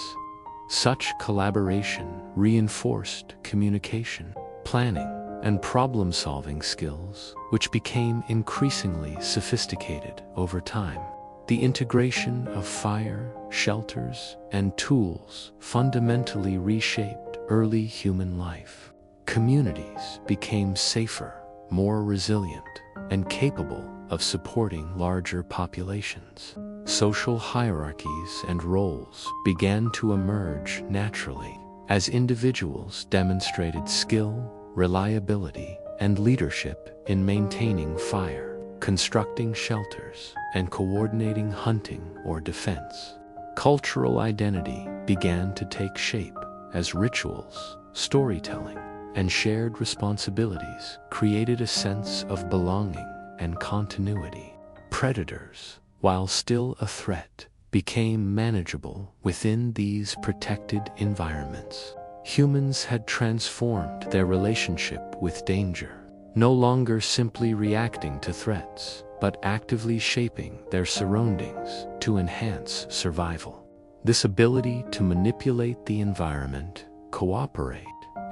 Such collaboration reinforced communication, planning, and problem-solving skills, which became increasingly sophisticated over time. The integration of fire, shelters, and tools fundamentally reshaped early human life. Communities became safer, more resilient, and capable of supporting larger populations. Social hierarchies and roles began to emerge naturally as individuals demonstrated skill, reliability, and leadership in maintaining fire, constructing shelters, and coordinating hunting or defense. Cultural identity began to take shape as rituals, storytelling, and shared responsibilities created a sense of belonging and continuity. Predators, while still a threat, became manageable within these protected environments. Humans had transformed their relationship with danger, no longer simply reacting to threats, but actively shaping their surroundings to enhance survival. This ability to manipulate the environment, cooperate,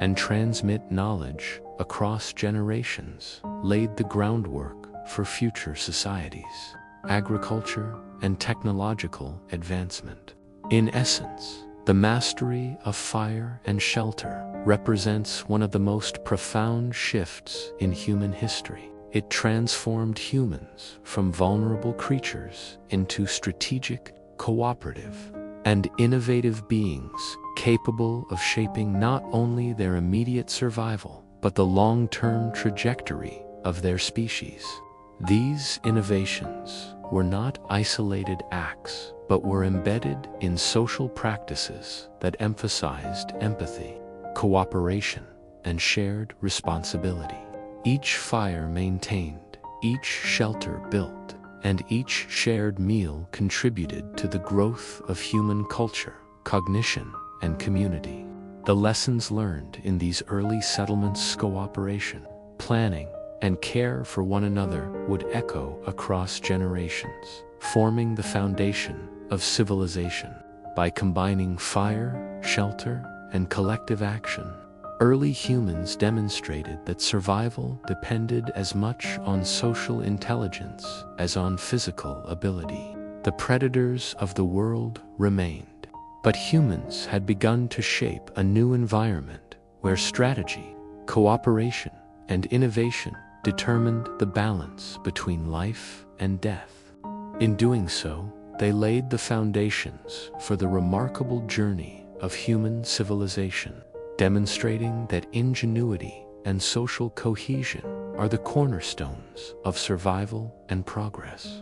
and transmit knowledge across generations laid the groundwork for future societies, agriculture, and technological advancement. In essence, the mastery of fire and shelter represents one of the most profound shifts in human history. It transformed humans from vulnerable creatures into strategic, cooperative, and innovative beings capable of shaping not only their immediate survival, but the long-term trajectory of their species. These innovations were not isolated acts, but were embedded in social practices that emphasized empathy, cooperation, and shared responsibility. Each fire maintained, each shelter built, and each shared meal contributed to the growth of human culture, cognition, and community. The lessons learned in these early settlements, cooperation, planning, and care for one another would echo across generations, forming the foundation of civilization. By combining fire, shelter, and collective action, early humans demonstrated that survival depended as much on social intelligence as on physical ability. The predators of the world remained, But humans had begun to shape a new environment where strategy, cooperation, and innovation determined the balance between life and death. In doing so, they laid the foundations for the remarkable journey of human civilization, demonstrating that ingenuity and social cohesion are the cornerstones of survival and progress.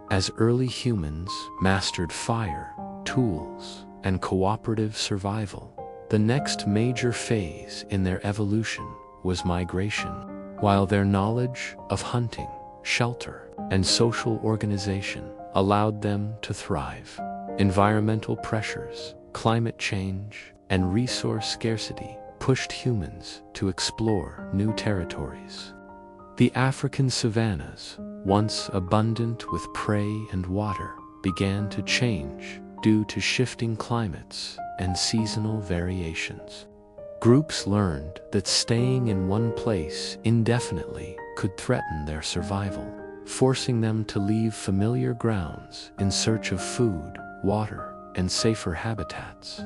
As early humans mastered fire, tools, and cooperative survival, the next major phase in their evolution was migration. While their knowledge of hunting, shelter, and social organization allowed them to thrive, environmental pressures, climate change, and resource scarcity pushed humans to explore new territories. The African savannas, once abundant with prey and water, began to change due to shifting climates and seasonal variations. Groups learned that staying in one place indefinitely could threaten their survival, forcing them to leave familiar grounds in search of food, water, and safer habitats.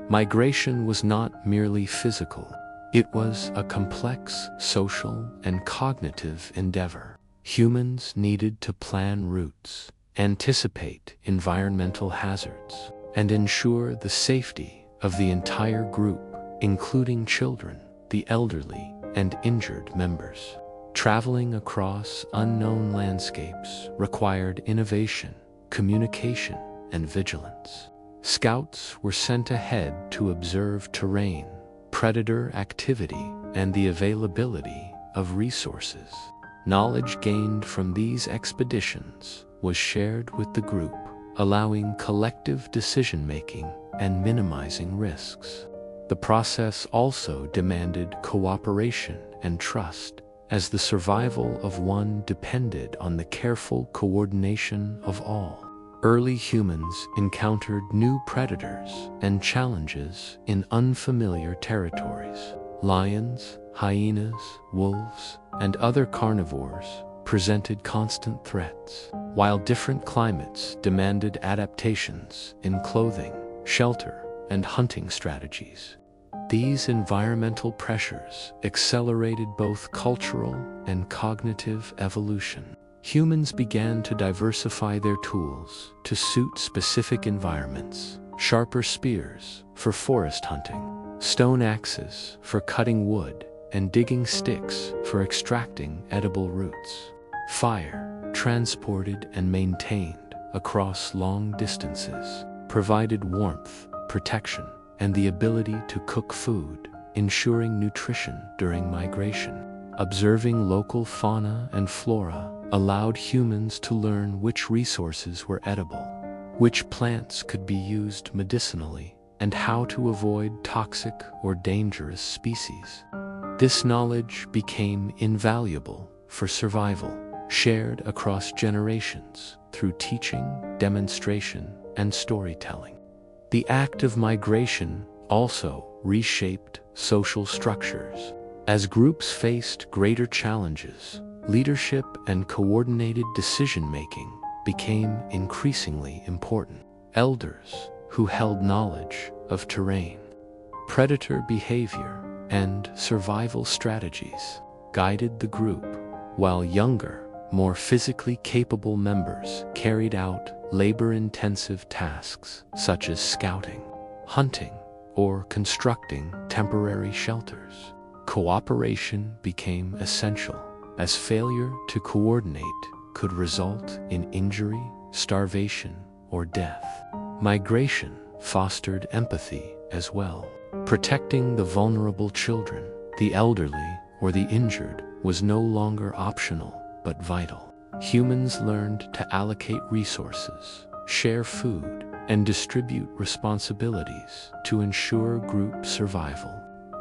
Migration was not merely physical. It was a complex social and cognitive endeavor. Humans needed to plan routes, anticipate environmental hazards, and ensure the safety of the entire group, including children, the elderly, and injured members. Traveling across unknown landscapes required innovation, communication, and vigilance. Scouts were sent ahead to observe terrain, predator activity, and the availability of resources. Knowledge gained from these expeditions was shared with the group, allowing collective decision-making and minimizing risks. The process also demanded cooperation and trust, as the survival of one depended on the careful coordination of all. Early humans encountered new predators and challenges in unfamiliar territories. Lions, hyenas, wolves, and other carnivores presented constant threats, while different climates demanded adaptations in clothing, shelter, and hunting strategies. These environmental pressures accelerated both cultural and cognitive evolution. Humans began to diversify their tools to suit specific environments: sharper spears for forest hunting, stone axes for cutting wood, and digging sticks for extracting edible roots. Fire, transported and maintained across long distances, provided warmth, protection, and the ability to cook food, ensuring nutrition during migration. Observing local fauna and flora allowed humans to learn which resources were edible, which plants could be used medicinally, and how to avoid toxic or dangerous species. This knowledge became invaluable for survival, shared across generations through teaching, demonstration, and storytelling. The act of migration also reshaped social structures. As groups faced greater challenges, leadership and coordinated decision-making became increasingly important. Elders, who held knowledge of terrain, predator behavior, and survival strategies, guided the group, while younger, more physically capable members carried out labor-intensive tasks such as scouting, hunting, or constructing temporary shelters. Cooperation became essential, as failure to coordinate could result in injury, starvation, or death. Migration fostered empathy as well. Protecting the vulnerable children, the elderly, or the injured was no longer optional but vital. Humans learned to allocate resources, share food, and distribute responsibilities to ensure group survival.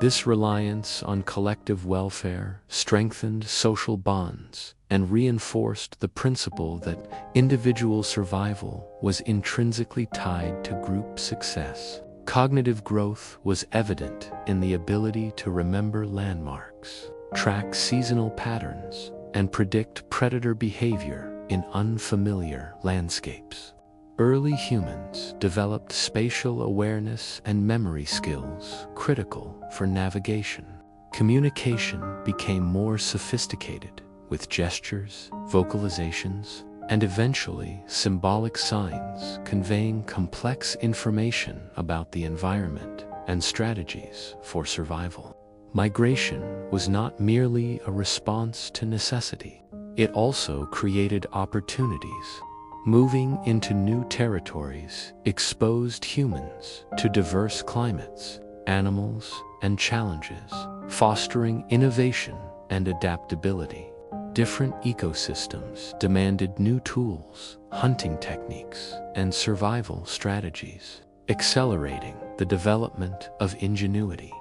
This reliance on collective welfare strengthened social bonds and reinforced the principle that individual survival was intrinsically tied to group success. Cognitive growth was evident in the ability to remember landmarks, track seasonal patterns, and predict predator behavior in unfamiliar landscapes. Early humans developed spatial awareness and memory skills critical for navigation. Communication became more sophisticated, with gestures, vocalizations, and eventually symbolic signs conveying complex information about the environment and strategies for survival. Migration was not merely a response to necessity. It also created opportunities. Moving into new territories exposed humans to diverse climates, animals, and challenges, fostering innovation and adaptability. Different ecosystems demanded new tools, hunting techniques, and survival strategies, accelerating the development of ingenuity.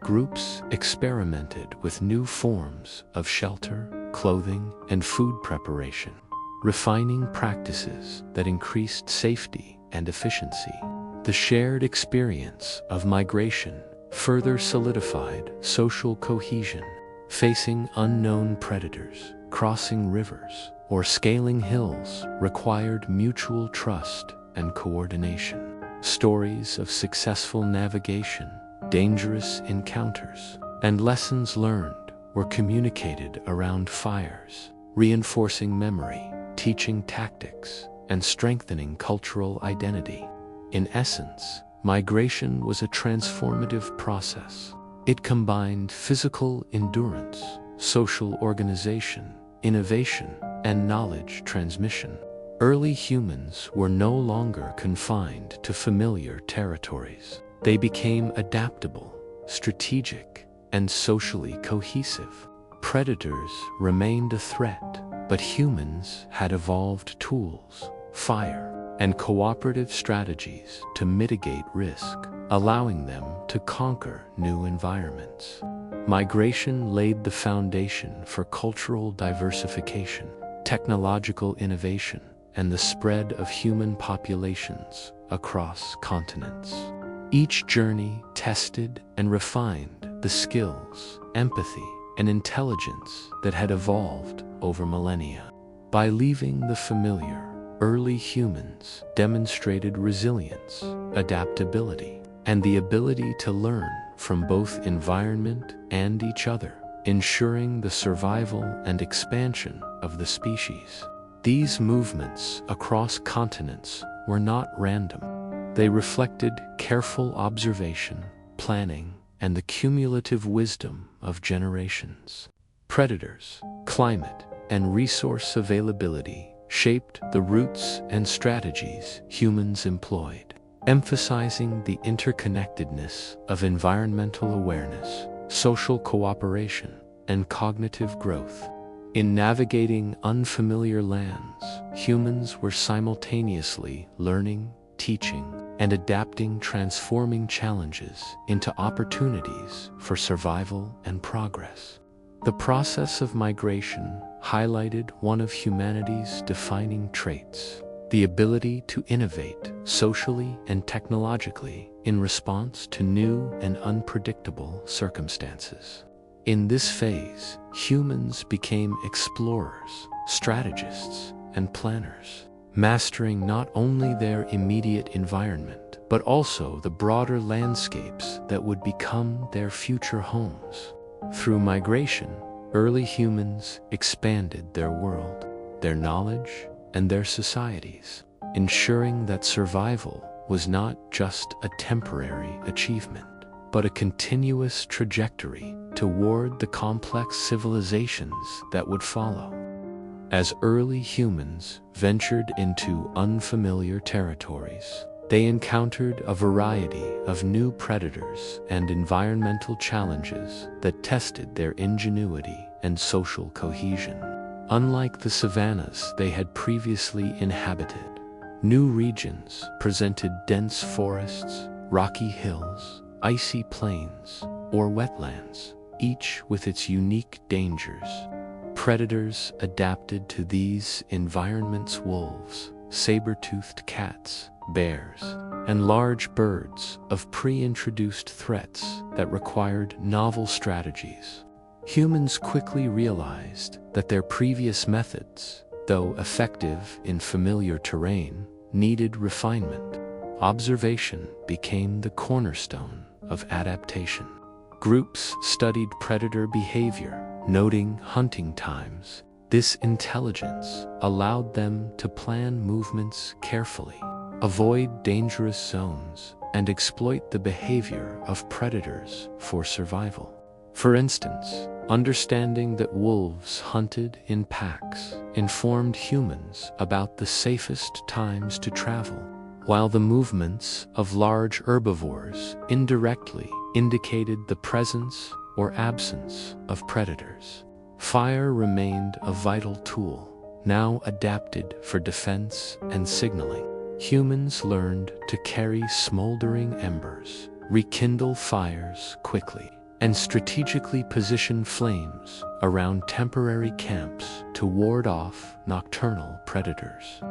Groups experimented with new forms of shelter, clothing, and food preparation, refining practices that increased safety and efficiency. The shared experience of migration further solidified social cohesion. Facing unknown predators, crossing rivers, or scaling hills required mutual trust and coordination. Stories of successful navigation, dangerous encounters, and lessons learned were communicated around fires, reinforcing memory, teaching tactics, and strengthening cultural identity. In essence, migration was a transformative process. It combined physical endurance, social organization, innovation, and knowledge transmission. Early humans were no longer confined to familiar territories. They became adaptable, strategic, and socially cohesive. Predators remained a threat, but humans had evolved tools, fire, and cooperative strategies to mitigate risk, allowing them to conquer new environments. Migration laid the foundation for cultural diversification, technological innovation, and the spread of human populations across continents. Each journey tested and refined the skills, empathy, and intelligence that had evolved over millennia. By leaving the familiar, early humans demonstrated resilience, adaptability, and the ability to learn from both environment and each other, ensuring the survival and expansion of the species. These movements across continents were not random. They reflected careful observation, planning, and the cumulative wisdom of generations. Predators, climate, and resource availability shaped the routes and strategies humans employed, emphasizing the interconnectedness of environmental awareness, social cooperation, and cognitive growth. In navigating unfamiliar lands, humans were simultaneously learning, teaching, and adapting, transforming challenges into opportunities for survival and progress. The process of migration highlighted one of humanity's defining traits: the ability to innovate socially and technologically in response to new and unpredictable circumstances. In this phase, humans became explorers, strategists, and planners, mastering not only their immediate environment, but also the broader landscapes that would become their future homes. Through migration, early humans expanded their world, their knowledge, and their societies, ensuring that survival was not just a temporary achievement, but a continuous trajectory toward the complex civilizations that would follow. As early humans ventured into unfamiliar territories, they encountered a variety of new predators and environmental challenges that tested their ingenuity and social cohesion. Unlike the savannas they had previously inhabited, new regions presented dense forests, rocky hills, icy plains, or wetlands, each with its unique dangers. Predators adapted to these environments: wolves, saber-toothed cats, bears, and large birds of pre-introduced threats that required novel strategies. Humans quickly realized that their previous methods, though effective in familiar terrain, needed refinement. Observation became the cornerstone of adaptation. Groups studied predator behavior, noting hunting times. This intelligence allowed them to plan movements carefully, avoid dangerous zones, and exploit the behavior of predators for survival. For instance, understanding that wolves hunted in packs informed humans about the safest times to travel, while the movements of large herbivores indirectly indicated the presence or absence of predators. Fire remained a vital tool, now adapted for defense and signaling. Humans learned to carry smoldering embers, rekindle fires quickly, and strategically position flames around temporary camps to ward off nocturnal predators.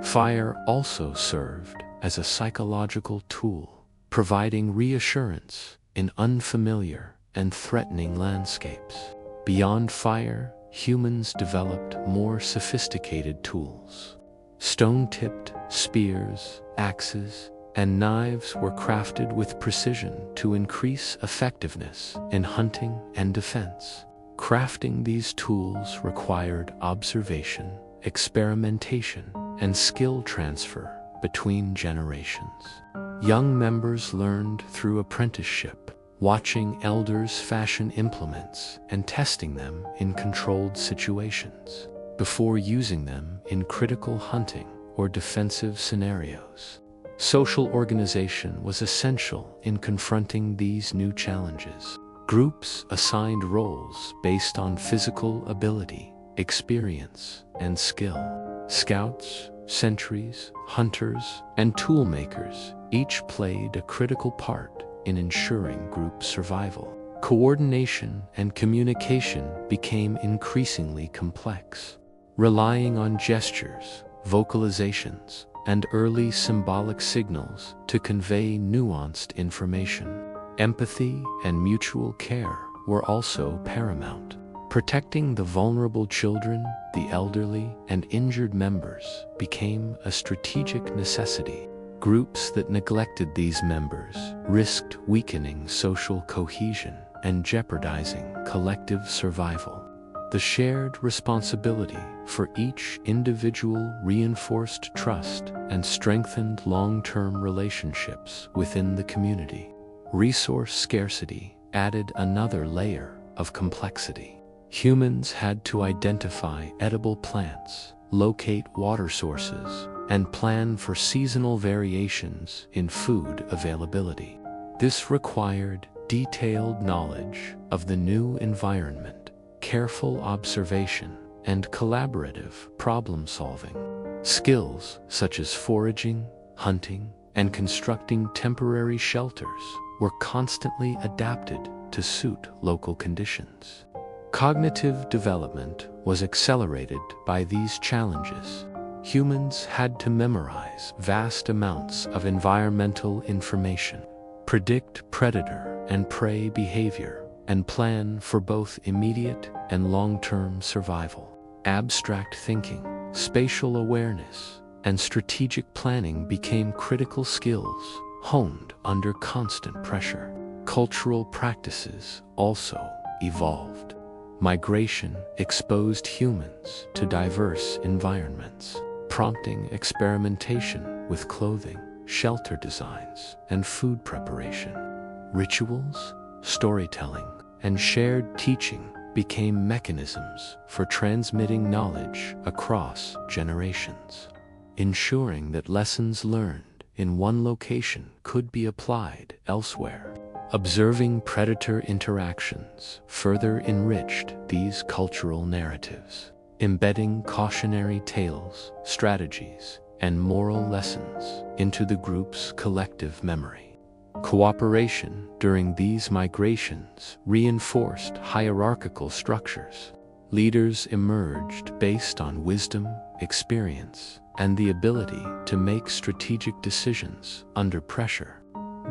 Fire also served as a psychological tool, providing reassurance in unfamiliar and threatening landscapes. Beyond fire, humans developed more sophisticated tools. Stone-tipped spears, axes, and knives were crafted with precision to increase effectiveness in hunting and defense. Crafting these tools required observation, experimentation, and skill transfer between generations. Young members learned through apprenticeship, watching elders fashion implements and testing them in controlled situations before using them in critical hunting or defensive scenarios. Social organization was essential in confronting these new challenges. Groups assigned roles based on physical ability, experience, and skill. Scouts, sentries, hunters, and toolmakers each played a critical part in ensuring group survival. Coordination and communication became increasingly complex, relying on gestures, vocalizations, and early symbolic signals to convey nuanced information. Empathy and mutual care were also paramount. Protecting the vulnerable children, the elderly, and injured members became a strategic necessity. Groups that neglected these members risked weakening social cohesion and jeopardizing collective survival. The shared responsibility for each individual reinforced trust and strengthened long-term relationships within the community. Resource scarcity added another layer of complexity. Humans had to identify edible plants, locate water sources, and plan for seasonal variations in food availability. This required detailed knowledge of the new environment, careful observation, and collaborative problem-solving. Skills such as foraging, hunting, and constructing temporary shelters were constantly adapted to suit local conditions. Cognitive development was accelerated by these challenges. Humans had to memorize vast amounts of environmental information, predict predator and prey behavior, and plan for both immediate and long-term survival. Abstract thinking, spatial awareness, and strategic planning became critical skills honed under constant pressure. Cultural practices also evolved. Migration exposed humans to diverse environments, prompting experimentation with clothing, shelter designs, and food preparation. Rituals, storytelling, and shared teaching became mechanisms for transmitting knowledge across generations, ensuring that lessons learned in one location could be applied elsewhere. Observing predator interactions further enriched these cultural narratives, embedding cautionary tales, strategies, and moral lessons into the group's collective memory. Cooperation during these migrations reinforced hierarchical structures. Leaders emerged based on wisdom, experience, and the ability to make strategic decisions under pressure.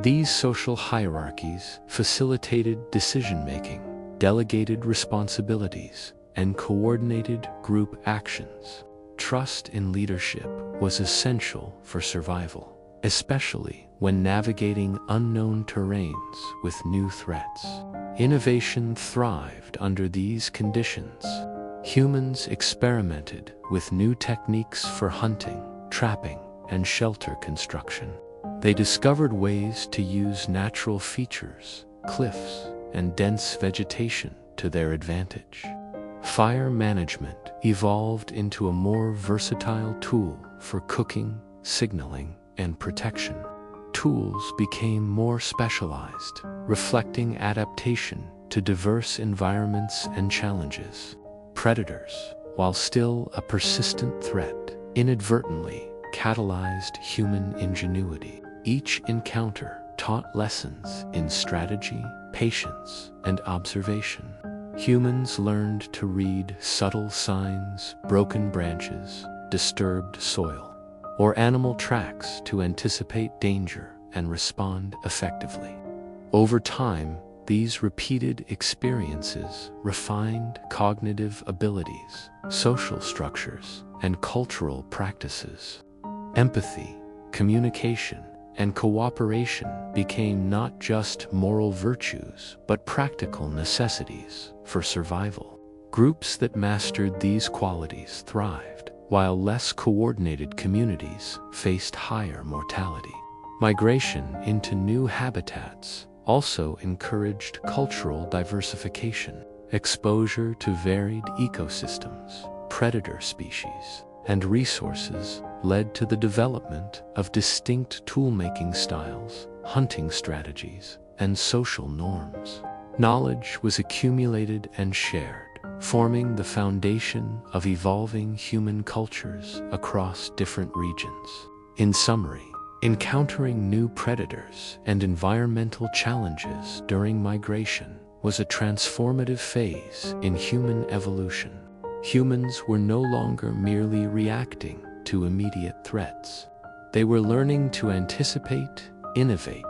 These social hierarchies facilitated decision-making, delegated responsibilities, and coordinated group actions. Trust in leadership was essential for survival, especially when navigating unknown terrains with new threats. Innovation thrived under these conditions. Humans experimented with new techniques for hunting, trapping, and shelter construction. They discovered ways to use natural features, cliffs, and dense vegetation to their advantage. Fire management evolved into a more versatile tool for cooking, signaling, and protection. Tools became more specialized, reflecting adaptation to diverse environments and challenges. Predators, while still a persistent threat, inadvertently catalyzed human ingenuity. Each encounter taught lessons in strategy, patience, and observation. Humans learned to read subtle signs, broken branches, disturbed soil, or animal tracks to anticipate danger and respond effectively. Over time, these repeated experiences refined cognitive abilities, social structures, and cultural practices. Empathy, communication, and cooperation became not just moral virtues but practical necessities for survival. Groups that mastered these qualities thrived, while less coordinated communities faced higher mortality. Migration into new habitats also encouraged cultural diversification. Exposure to varied ecosystems, predator species, and resources led to the development of distinct tool-making styles, hunting strategies, and social norms. Knowledge was accumulated and shared, forming the foundation of evolving human cultures across different regions. In summary, encountering new predators and environmental challenges during migration was a transformative phase in human evolution. Humans were no longer merely reacting to immediate threats. They were learning to anticipate, innovate,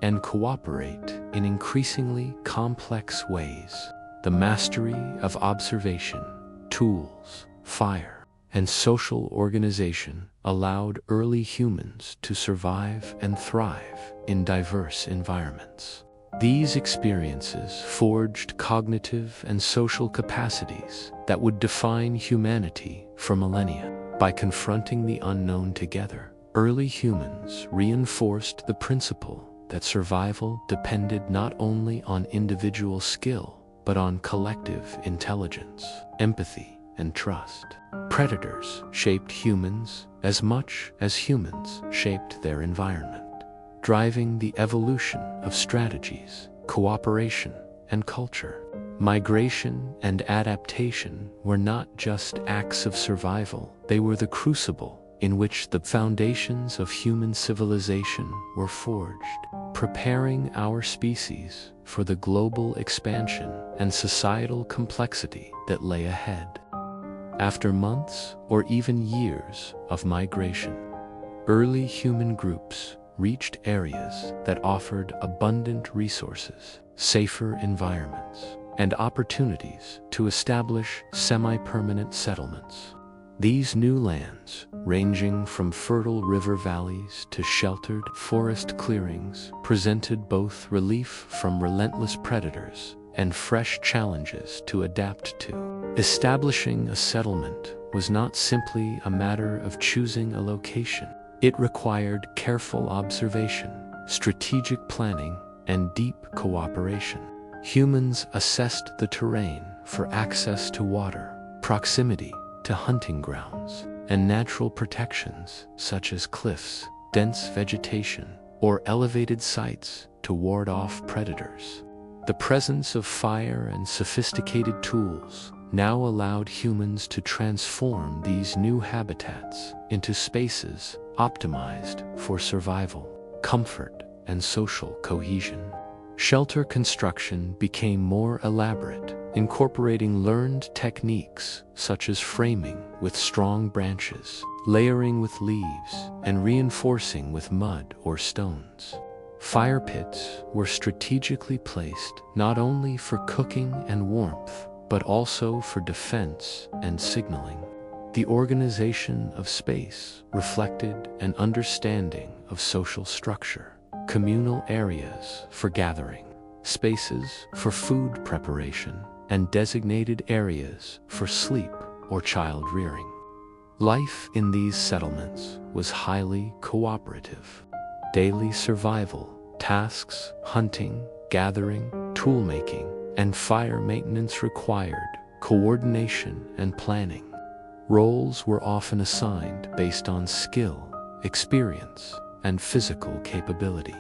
and cooperate in increasingly complex ways. The mastery of observation, tools, fire, and social organization allowed early humans to survive and thrive in diverse environments. These experiences forged cognitive and social capacities that would define humanity for millennia. By confronting the unknown together, early humans reinforced the principle that survival depended not only on individual skill, but on collective intelligence, empathy, and trust. Predators shaped humans as much as humans shaped their environment, driving the evolution of strategies, cooperation, and culture. Migration and adaptation were not just acts of survival, they were the crucible in which the foundations of human civilization were forged, preparing our species for the global expansion and societal complexity that lay ahead. After months or even years of migration, early human groups reached areas that offered abundant resources, safer environments, and opportunities to establish semi-permanent settlements. These new lands, ranging from fertile river valleys to sheltered forest clearings, presented both relief from relentless predators and fresh challenges to adapt to. Establishing a settlement was not simply a matter of choosing a location. It required careful observation, strategic planning, and deep cooperation. Humans assessed the terrain for access to water, proximity to hunting grounds, and natural protections such as cliffs, dense vegetation, or elevated sites to ward off predators. The presence of fire and sophisticated tools now allowed humans to transform these new habitats into spaces optimized for survival, comfort, and social cohesion. Shelter construction became more elaborate, incorporating learned techniques such as framing with strong branches, layering with leaves, and reinforcing with mud or stones. Fire pits were strategically placed not only for cooking and warmth, but also for defense and signaling. The organization of space reflected an understanding of social structure, communal areas for gathering, spaces for food preparation, and designated areas for sleep or child rearing. Life in these settlements was highly cooperative. Daily survival tasks, hunting, gathering, toolmaking, and fire maintenance required coordination and planning. Roles were often assigned based on skill, experience, and physical capability,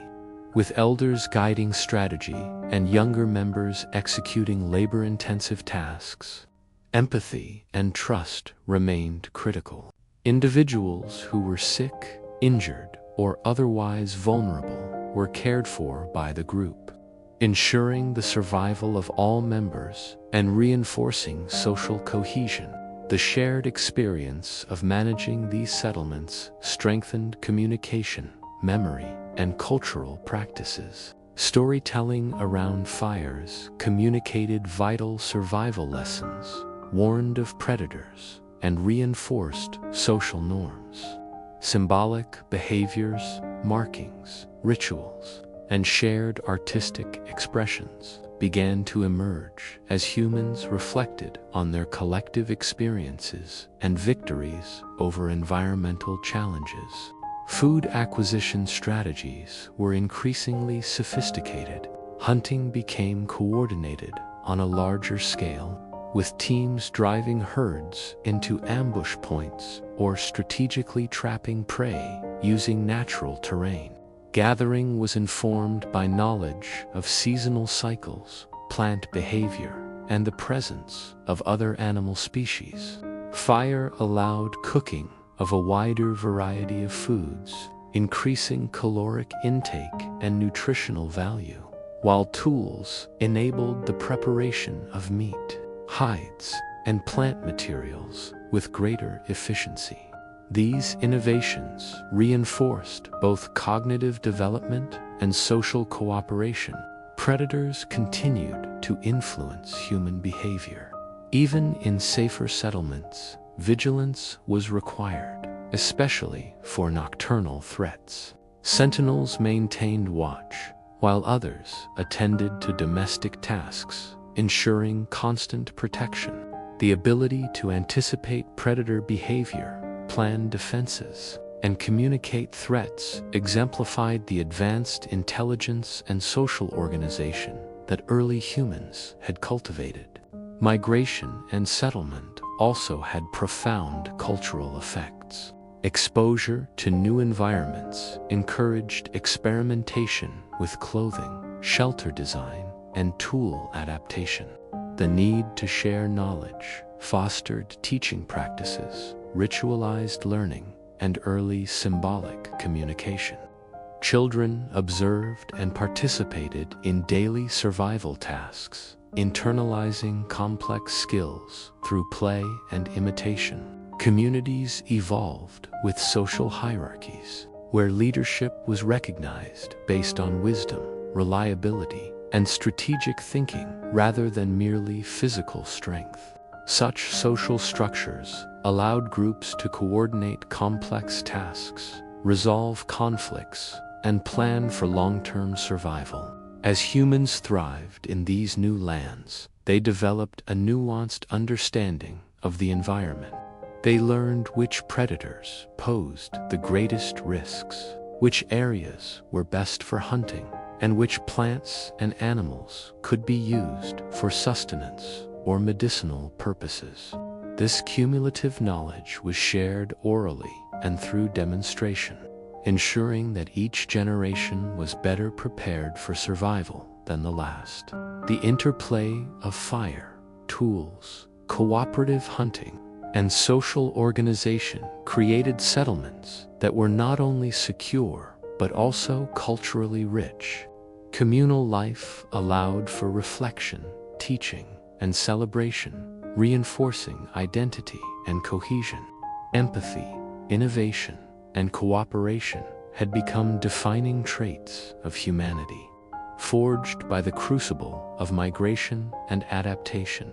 with elders guiding strategy and younger members executing labor-intensive tasks. Empathy and trust remained critical. Individuals who were sick, injured, or otherwise vulnerable were cared for by the group, ensuring the survival of all members and reinforcing social cohesion. The shared experience of managing these settlements strengthened communication, memory, and cultural practices. Storytelling around fires communicated vital survival lessons, warned of predators, and reinforced social norms. Symbolic behaviors, markings, rituals, and shared artistic expressions began to emerge as humans reflected on their collective experiences and victories over environmental challenges. Food acquisition strategies were increasingly sophisticated. Hunting became coordinated on a larger scale, with teams driving herds into ambush points or strategically trapping prey using natural terrain. Gathering was informed by knowledge of seasonal cycles, plant behavior, and the presence of other animal species. Fire allowed cooking of a wider variety of foods, increasing caloric intake and nutritional value, while tools enabled the preparation of meat, hides, and plant materials with greater efficiency. These innovations reinforced both cognitive development and social cooperation. Predators continued to influence human behavior. Even in safer settlements, vigilance was required, especially for nocturnal threats. Sentinels maintained watch, while others attended to domestic tasks, ensuring constant protection. The ability to anticipate predator behavior, plan defenses, and communicate threats exemplified the advanced intelligence and social organization that early humans had cultivated. Migration and settlement also had profound cultural effects. Exposure to new environments encouraged experimentation with clothing, shelter design, and tool adaptation. The need to share knowledge fostered teaching practices, ritualized learning, and early symbolic communication. Children observed and participated in daily survival tasks, internalizing complex skills through play and imitation. Communities evolved with social hierarchies, where leadership was recognized based on wisdom, reliability, and strategic thinking rather than merely physical strength. Such social structures allowed groups to coordinate complex tasks, resolve conflicts, and plan for long-term survival. As humans thrived in these new lands, they developed a nuanced understanding of the environment. They learned which predators posed the greatest risks, which areas were best for hunting, and which plants and animals could be used for sustenance or medicinal purposes. This cumulative knowledge was shared orally and through demonstration, ensuring that each generation was better prepared for survival than the last. The interplay of fire, tools, cooperative hunting, and social organization created settlements that were not only secure but also culturally rich. Communal life allowed for reflection, teaching, and celebration, reinforcing identity and cohesion. Empathy, innovation, and cooperation had become defining traits of humanity. Forged by the crucible of migration and adaptation,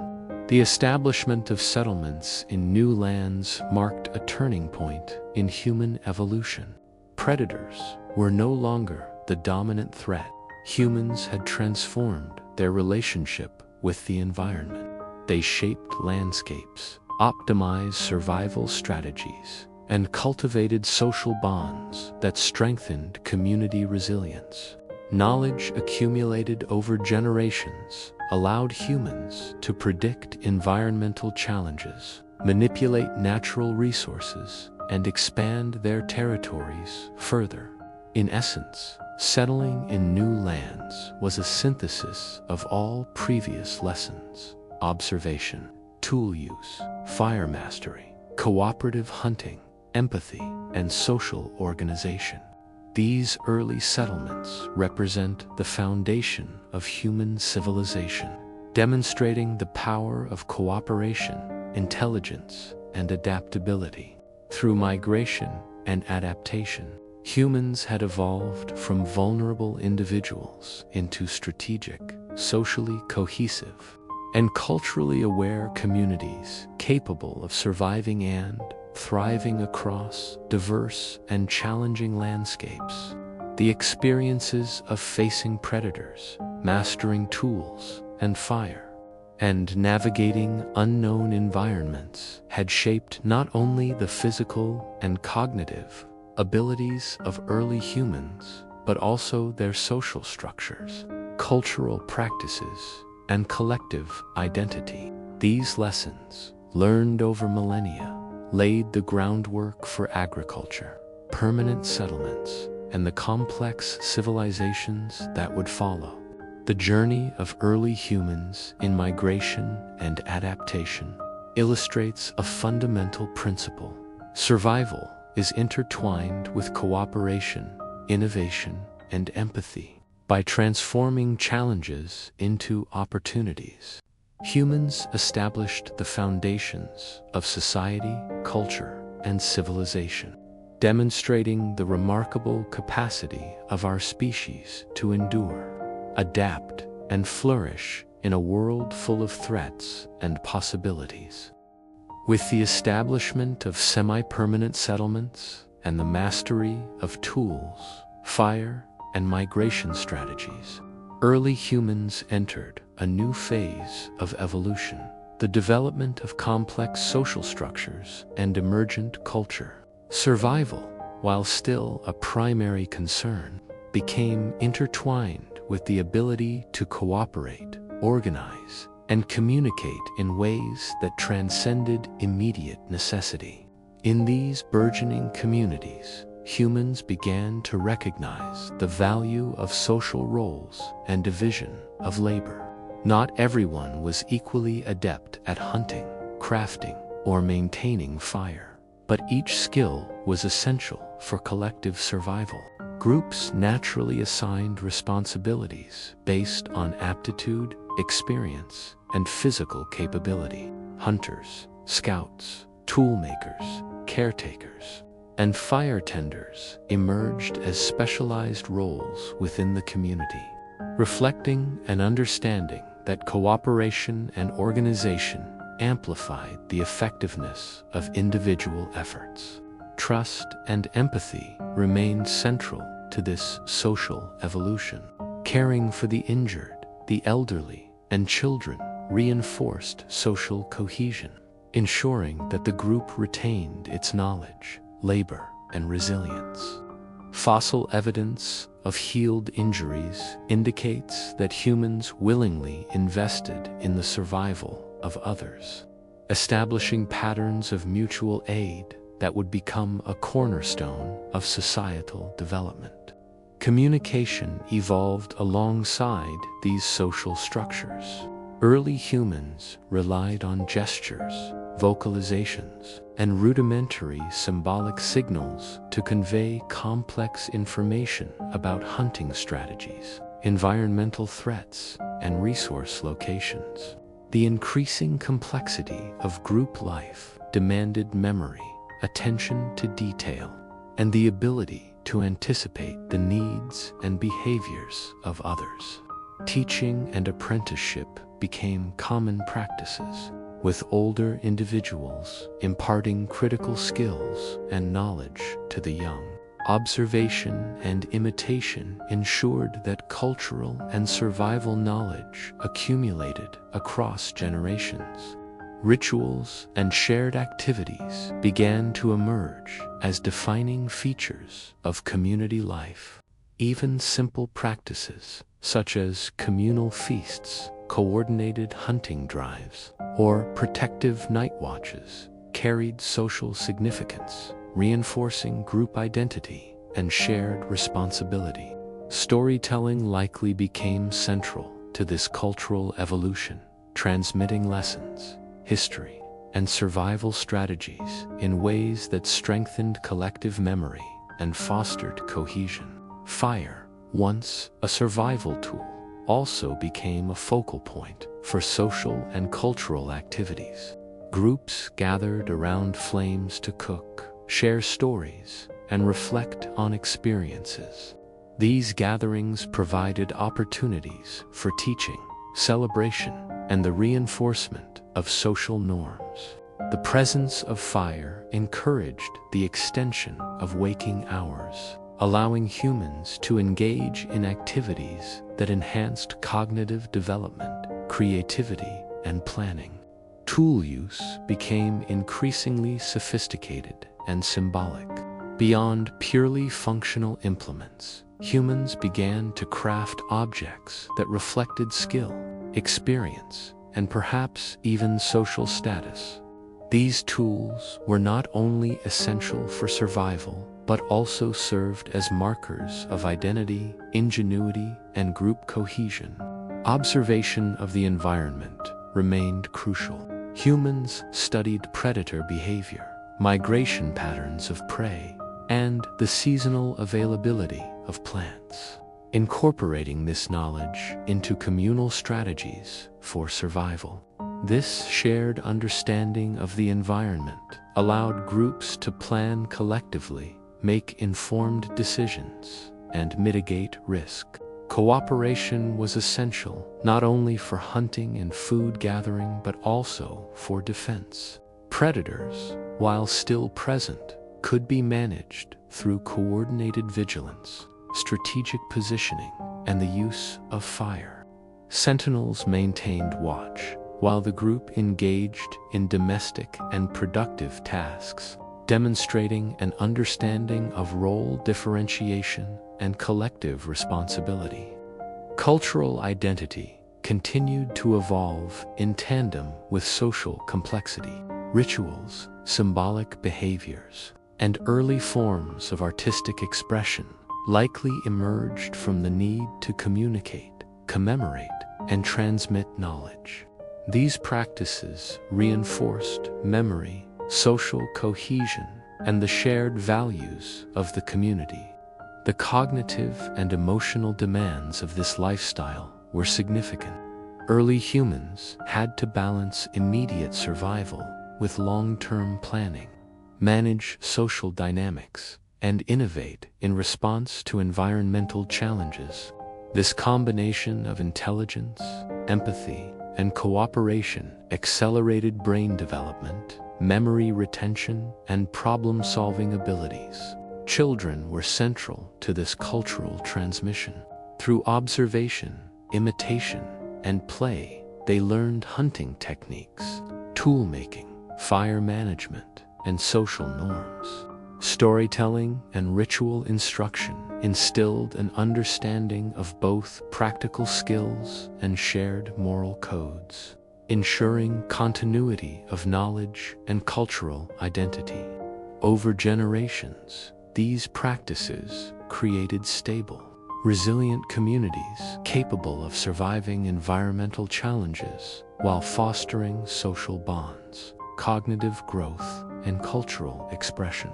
The establishment of settlements in new lands marked a turning point in human evolution. Predators were no longer the dominant threat. Humans had transformed their relationship with the environment. They shaped landscapes, optimized survival strategies, and cultivated social bonds that strengthened community resilience. Knowledge accumulated over generations allowed humans to predict environmental challenges, manipulate natural resources, and expand their territories further. In essence, settling in new lands was a synthesis of all previous lessons: observation, tool use, fire mastery, cooperative hunting, empathy, and social organization. These early settlements represent the foundation of human civilization, demonstrating the power of cooperation, intelligence, and adaptability. Through migration and adaptation, humans had evolved from vulnerable individuals into strategic, socially cohesive, and culturally aware communities capable of surviving and thriving across diverse and challenging landscapes. The experiences of facing predators, mastering tools and fire, and navigating unknown environments had shaped not only the physical and cognitive abilities of early humans, but also their social structures, cultural practices, and collective identity. These lessons, learned over millennia, laid the groundwork for agriculture, permanent settlements, and the complex civilizations that would follow. The journey of early humans in migration and adaptation illustrates a fundamental principle. Survival is intertwined with cooperation, innovation, and empathy. By transforming challenges into opportunities, humans established the foundations of society, culture, and civilization, demonstrating the remarkable capacity of our species to endure, adapt, and flourish in a world full of threats and possibilities. With the establishment of semi-permanent settlements and the mastery of tools, fire, and migration strategies, early humans entered a new phase of evolution, the development of complex social structures and emergent culture. Survival, while still a primary concern, became intertwined with the ability to cooperate, organize, and communicate in ways that transcended immediate necessity. In these burgeoning communities, humans began to recognize the value of social roles and division of labor. Not everyone was equally adept at hunting, crafting, or maintaining fire, but each skill was essential for collective survival. Groups naturally assigned responsibilities based on aptitude, experience, and physical capability. Hunters, scouts, toolmakers, caretakers, and fire tenders emerged as specialized roles within the community, reflecting an understanding that cooperation and organization amplified the effectiveness of individual efforts. Trust and empathy remained central to this social evolution. Caring for the injured, the elderly, and children reinforced social cohesion, ensuring that the group retained its knowledge, labor, and resilience. Fossil evidence of healed injuries indicates that humans willingly invested in the survival of others, establishing patterns of mutual aid that would become a cornerstone of societal development. Communication evolved alongside these social structures. Early humans relied on gestures, vocalizations, and rudimentary symbolic signals to convey complex information about hunting strategies, environmental threats, and resource locations. The increasing complexity of group life demanded memory, attention to detail, and the ability to anticipate the needs and behaviors of others. teaching and apprenticeship became common practices, with older individuals imparting critical skills and knowledge to the young. Observation and imitation ensured that cultural and survival knowledge accumulated across generations. Rituals and shared activities began to emerge as defining features of community life. Even simple practices such as communal feasts, coordinated hunting drives, or protective night watches carried social significance, reinforcing group identity and shared responsibility. Storytelling likely became central to this cultural evolution, transmitting lessons, history, and survival strategies in ways that strengthened collective memory and fostered cohesion. Fire, once a survival tool, also became a focal point for social and cultural activities. Groups gathered around flames to cook, share stories, and reflect on experiences. These gatherings provided opportunities for teaching, celebration, and the reinforcement of social norms. The presence of fire encouraged the extension of waking hours, allowing humans to engage in activities that enhanced cognitive development, creativity, and planning. Tool use became increasingly sophisticated and symbolic. Beyond purely functional implements, humans began to craft objects that reflected skill, experience, and perhaps even social status. These tools were not only essential for survival, but also served as markers of identity, ingenuity, and group cohesion. Observation of the environment remained crucial. Humans studied predator behavior, migration patterns of prey, and the seasonal availability of plants, incorporating this knowledge into communal strategies for survival. This shared understanding of the environment allowed groups to plan collectively, make informed decisions, and mitigate risk. Cooperation was essential not only for hunting and food gathering but also for defense. Predators, while still present, could be managed through coordinated vigilance, strategic positioning, and the use of fire. Sentinels maintained watch, while the group engaged in domestic and productive tasks, demonstrating an understanding of role differentiation and collective responsibility. Cultural identity continued to evolve in tandem with social complexity. Rituals, symbolic behaviors, and early forms of artistic expression likely emerged from the need to communicate, commemorate, and transmit knowledge. These practices reinforced memory, social cohesion, and the shared values of the community. The cognitive and emotional demands of this lifestyle were significant. Early humans had to balance immediate survival with long-term planning, manage social dynamics, and innovate in response to environmental challenges. This combination of intelligence, empathy, and cooperation accelerated brain development, memory retention, and problem-solving abilities. Children were central to this cultural transmission. Through observation, imitation, and play, they learned hunting techniques, tool-making, fire management, and social norms. Storytelling and ritual instruction instilled an understanding of both practical skills and shared moral codes, ensuring continuity of knowledge and cultural identity. Over generations, these practices created stable, resilient communities capable of surviving environmental challenges while fostering social bonds, cognitive growth, and cultural expression.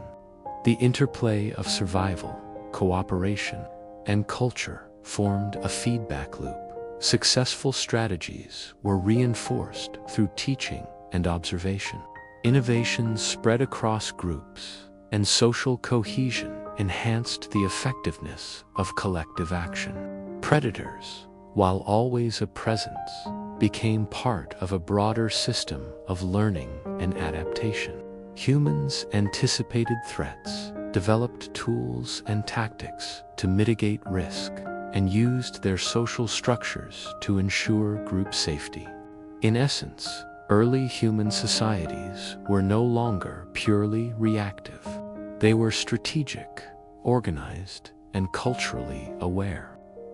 The interplay of survival, cooperation, and culture formed a feedback loop. Successful strategies were reinforced through teaching and observation. Innovations spread across groups, and social cohesion enhanced the effectiveness of collective action. Predators, while always a presence, became part of a broader system of learning and adaptation. Humans anticipated threats, developed tools and tactics to mitigate risk, and used their social structures to ensure group safety. In essence, early human societies were no longer purely reactive. They were strategic, organized, and culturally aware.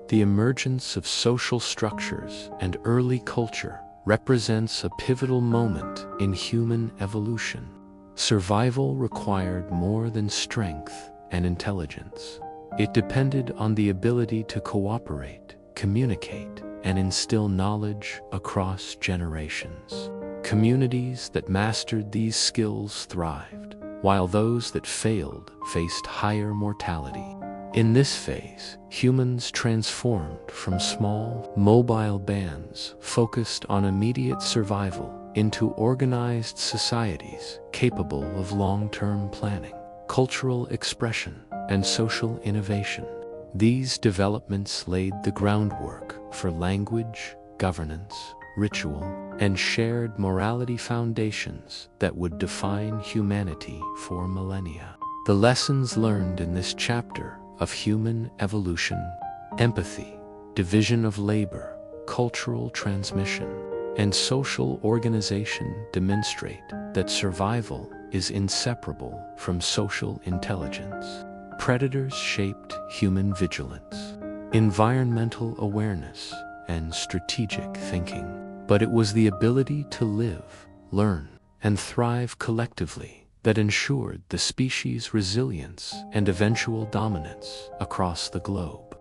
The emergence of social structures and early culture represents a pivotal moment in human evolution. Survival required more than strength and intelligence. It depended on the ability to cooperate, communicate, and instill knowledge across generations. Communities that mastered these skills thrived, while those that failed faced higher mortality. In this phase, humans transformed from small, mobile bands focused on immediate survival into organized societies capable of long-term planning, cultural expression, and social innovation. These developments laid the groundwork for language, governance, ritual, and shared morality foundations that would define humanity for millennia. The lessons learned in this chapter of human evolution, empathy, division of labor, cultural transmission, and social organization demonstrate that survival is inseparable from social intelligence. Predators shaped human vigilance, environmental awareness, and strategic thinking. But it was the ability to live, learn, and thrive collectively that ensured the species' resilience and eventual dominance across the globe.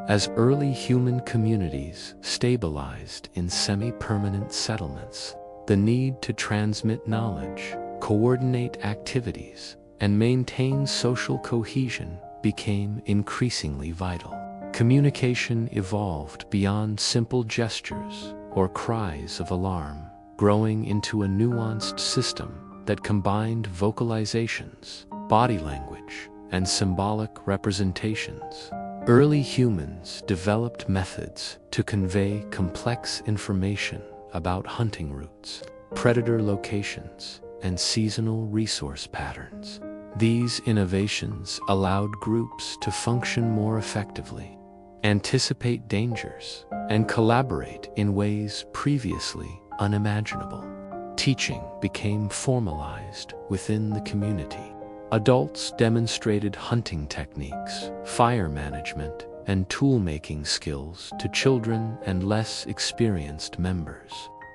As early human communities stabilized in semi-permanent settlements, the need to transmit knowledge, coordinate activities, and maintain social cohesion became increasingly vital. Communication evolved beyond simple gestures or cries of alarm, growing into a nuanced system that combined vocalizations, body language, and symbolic representations. Early humans developed methods to convey complex information about hunting routes, predator locations, and seasonal resource patterns. These innovations allowed groups to function more effectively, anticipate dangers, and collaborate in ways previously unimaginable. Teaching became formalized within the community. Adults demonstrated hunting techniques, fire management, and tool-making skills to children and less experienced members.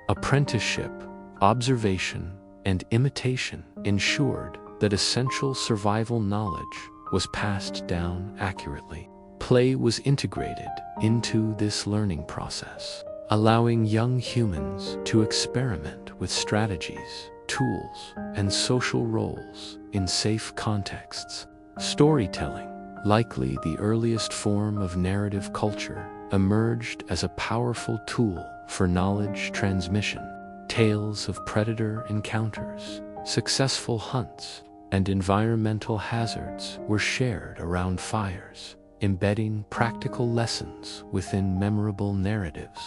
Apprenticeship, observation, and imitation ensured that essential survival knowledge was passed down accurately. Play was integrated into this learning process, allowing young humans to experiment with strategies, tools, and social roles in safe contexts. Storytelling, likely the earliest form of narrative culture, emerged as a powerful tool for knowledge transmission. Tales of predator encounters, successful hunts, and environmental hazards were shared around fires, embedding practical lessons within memorable narratives.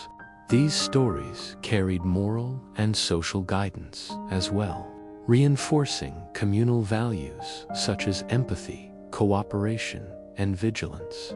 These stories carried moral and social guidance as well, reinforcing communal values such as empathy, cooperation, and vigilance.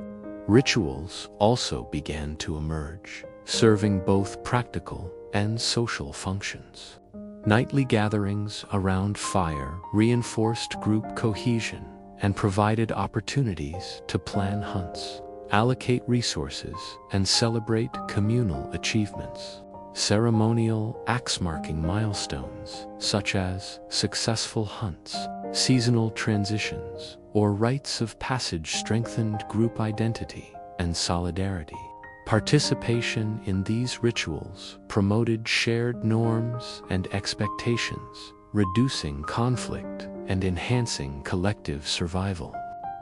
Rituals also began to emerge, serving both practical and social functions. Nightly gatherings around fire reinforced group cohesion and provided opportunities to plan hunts, allocate resources, and celebrate communal achievements. Ceremonial axe-marking milestones, such as successful hunts, seasonal transitions, or rites of passage strengthened group identity and solidarity. Participation in these rituals promoted shared norms and expectations, reducing conflict and enhancing collective survival.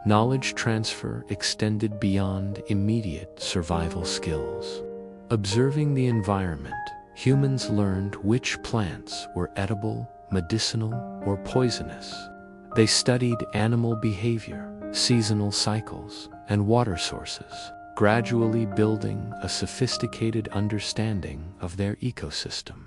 Knowledge transfer extended beyond immediate survival skills. Observing the environment, humans learned which plants were edible, medicinal, or poisonous. They studied animal behavior, seasonal cycles, and water sources, gradually building a sophisticated understanding of their ecosystem.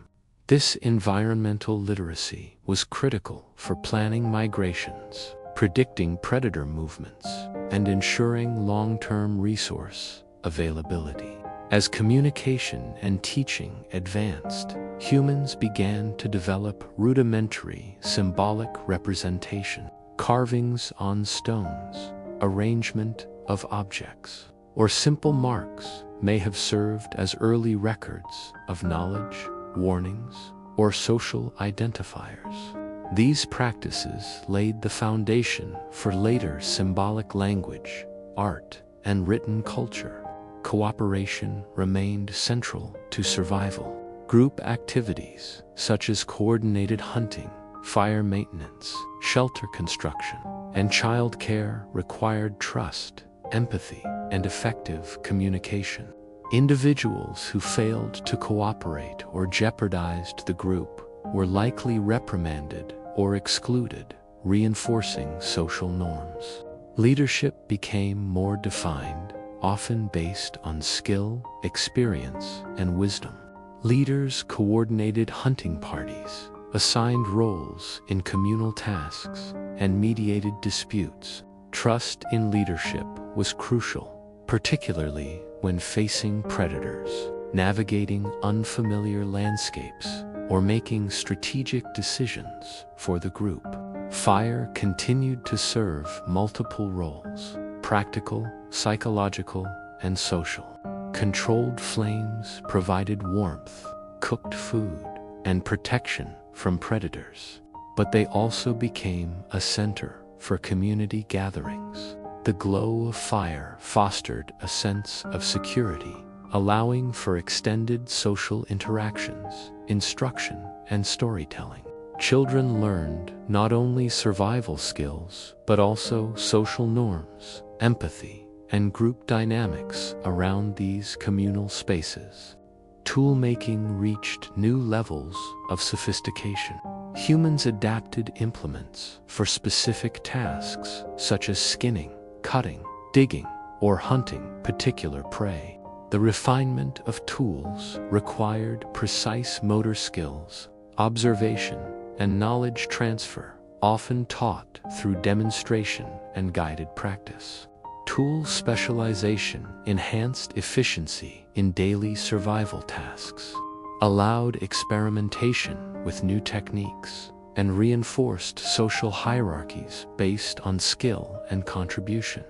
This environmental literacy was critical for planning migrations, predicting predator movements, and ensuring long-term resource availability. As communication and teaching advanced, humans began to develop rudimentary symbolic representation, carvings on stones, arrangement of objects, or simple marks may have served as early records of knowledge, warnings, or social identifiers. These practices laid the foundation for later symbolic language, art, and written culture. Cooperation remained central to survival. Group activities such as coordinated hunting, fire maintenance, shelter construction, and child care required trust, empathy, and effective communication. Individuals who failed to cooperate or jeopardized the group were likely reprimanded or excluded, reinforcing social norms. Leadership became more defined, often based on skill, experience, and wisdom. Leaders coordinated hunting parties, assigned roles in communal tasks, and mediated disputes. Trust in leadership was crucial, particularly when facing predators, navigating unfamiliar landscapes, or making strategic decisions for the group. Fire continued to serve multiple roles: practical, psychological, and social. Controlled flames provided warmth, cooked food, and protection from predators, but they also became a center for community gatherings. The glow of fire fostered a sense of security, allowing for extended social interactions, instruction, and storytelling. Children learned not only survival skills, but also social norms, empathy, and group dynamics around these communal spaces. Tool-making reached new levels of sophistication. Humans adapted implements for specific tasks, such as skinning, cutting, digging, or hunting particular prey. The refinement of tools required precise motor skills, observation, and knowledge transfer, often taught through demonstration and guided practice. Tool specialization enhanced efficiency in daily survival tasks, allowed experimentation with new techniques, and reinforced social hierarchies based on skill and contribution.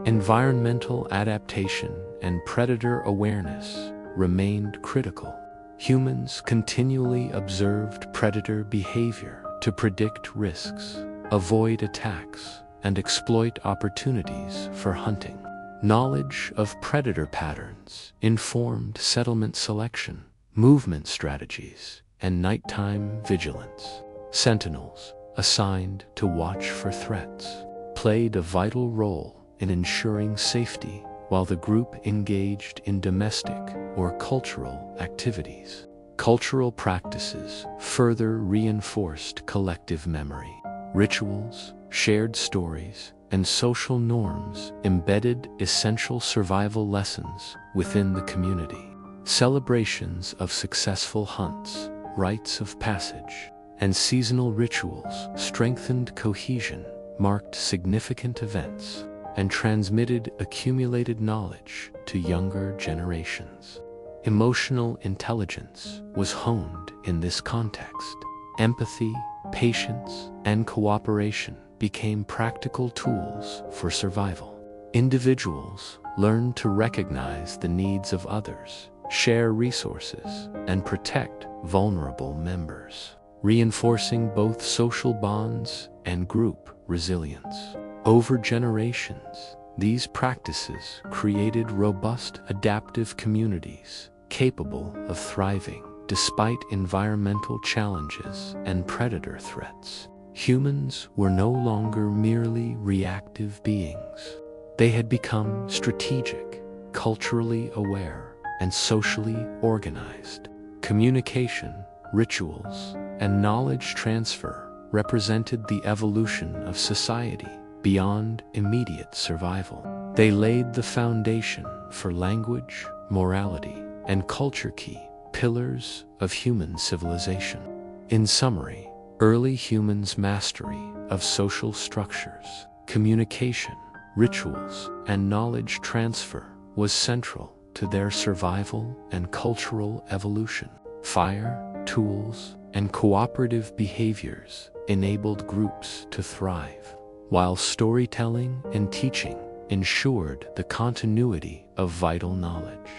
Environmental adaptation and predator awareness remained critical. Humans continually observed predator behavior to predict risks, avoid attacks, and exploit opportunities for hunting. Knowledge of predator patterns informed settlement selection, movement strategies, and nighttime vigilance. Sentinels, assigned to watch for threats, played a vital role in ensuring safety while the group engaged in domestic or cultural activities. Cultural practices further reinforced collective memory. Rituals, shared stories, and social norms embedded essential survival lessons within the community. Celebrations of successful hunts, rites of passage, and seasonal rituals strengthened cohesion, marked significant events, and transmitted accumulated knowledge to younger generations. Emotional intelligence was honed in this context. Empathy, patience, and cooperation became practical tools for survival. Individuals learned to recognize the needs of others, share resources, and protect vulnerable members, reinforcing both social bonds and group resilience. Over generations, these practices created robust adaptive communities capable of thriving despite environmental challenges and predator threats. Humans were no longer merely reactive beings. They had become strategic, culturally aware, and socially organized. Communication, rituals, and knowledge transfer represented the evolution of society, beyond immediate survival. They laid the foundation for language, morality, and culture, key pillars of human civilization. In summary, early humans' mastery of social structures, communication, rituals, and knowledge transfer was central to their survival and cultural evolution. Fire, tools, and cooperative behaviors enabled groups to thrive, while storytelling and teaching ensured the continuity of vital knowledge.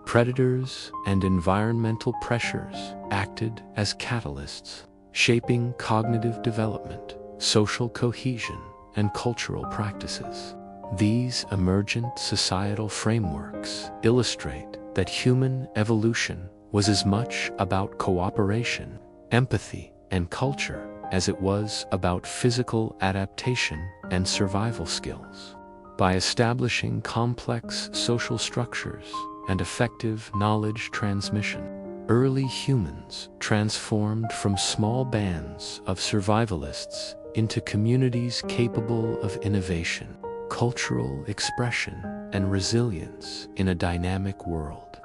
Predators and environmental pressures acted as catalysts, shaping cognitive development, social cohesion, and cultural practices. These emergent societal frameworks illustrate that human evolution was as much about cooperation, empathy, and culture as it was about physical adaptation and survival skills. By establishing complex social structures and effective knowledge transmission, early humans transformed from small bands of survivalists into communities capable of innovation, cultural expression, and resilience in a dynamic world.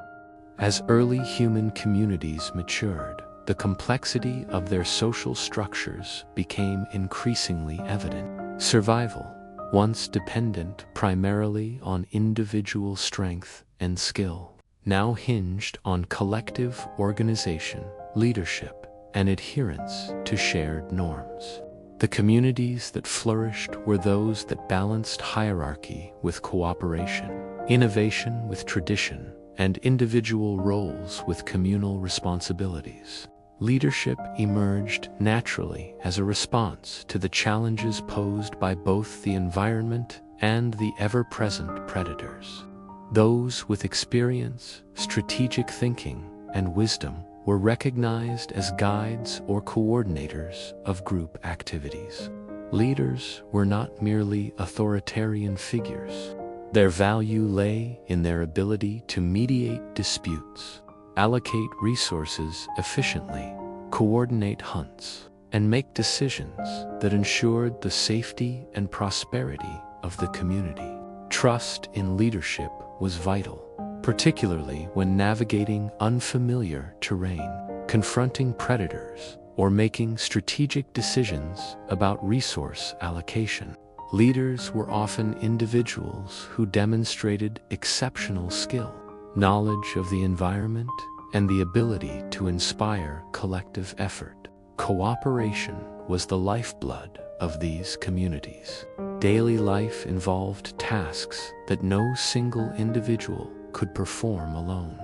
As early human communities matured, the complexity of their social structures became increasingly evident. Survival, once dependent primarily on individual strength and skill, now hinged on collective organization, leadership, and adherence to shared norms. The communities that flourished were those that balanced hierarchy with cooperation, innovation with tradition, and individual roles with communal responsibilities. Leadership emerged naturally as a response to the challenges posed by both the environment and the ever-present predators. Those with experience, strategic thinking, and wisdom were recognized as guides or coordinators of group activities. Leaders were not merely authoritarian figures. Their value lay in their ability to mediate disputes, allocate resources efficiently, coordinate hunts, and make decisions that ensured the safety and prosperity of the community. Trust in leadership was vital, particularly when navigating unfamiliar terrain, confronting predators, or making strategic decisions about resource allocation. Leaders were often individuals who demonstrated exceptional skill, knowledge of the environment, and the ability to inspire collective effort. Cooperation was the lifeblood of these communities. Daily life involved tasks that no single individual could perform alone.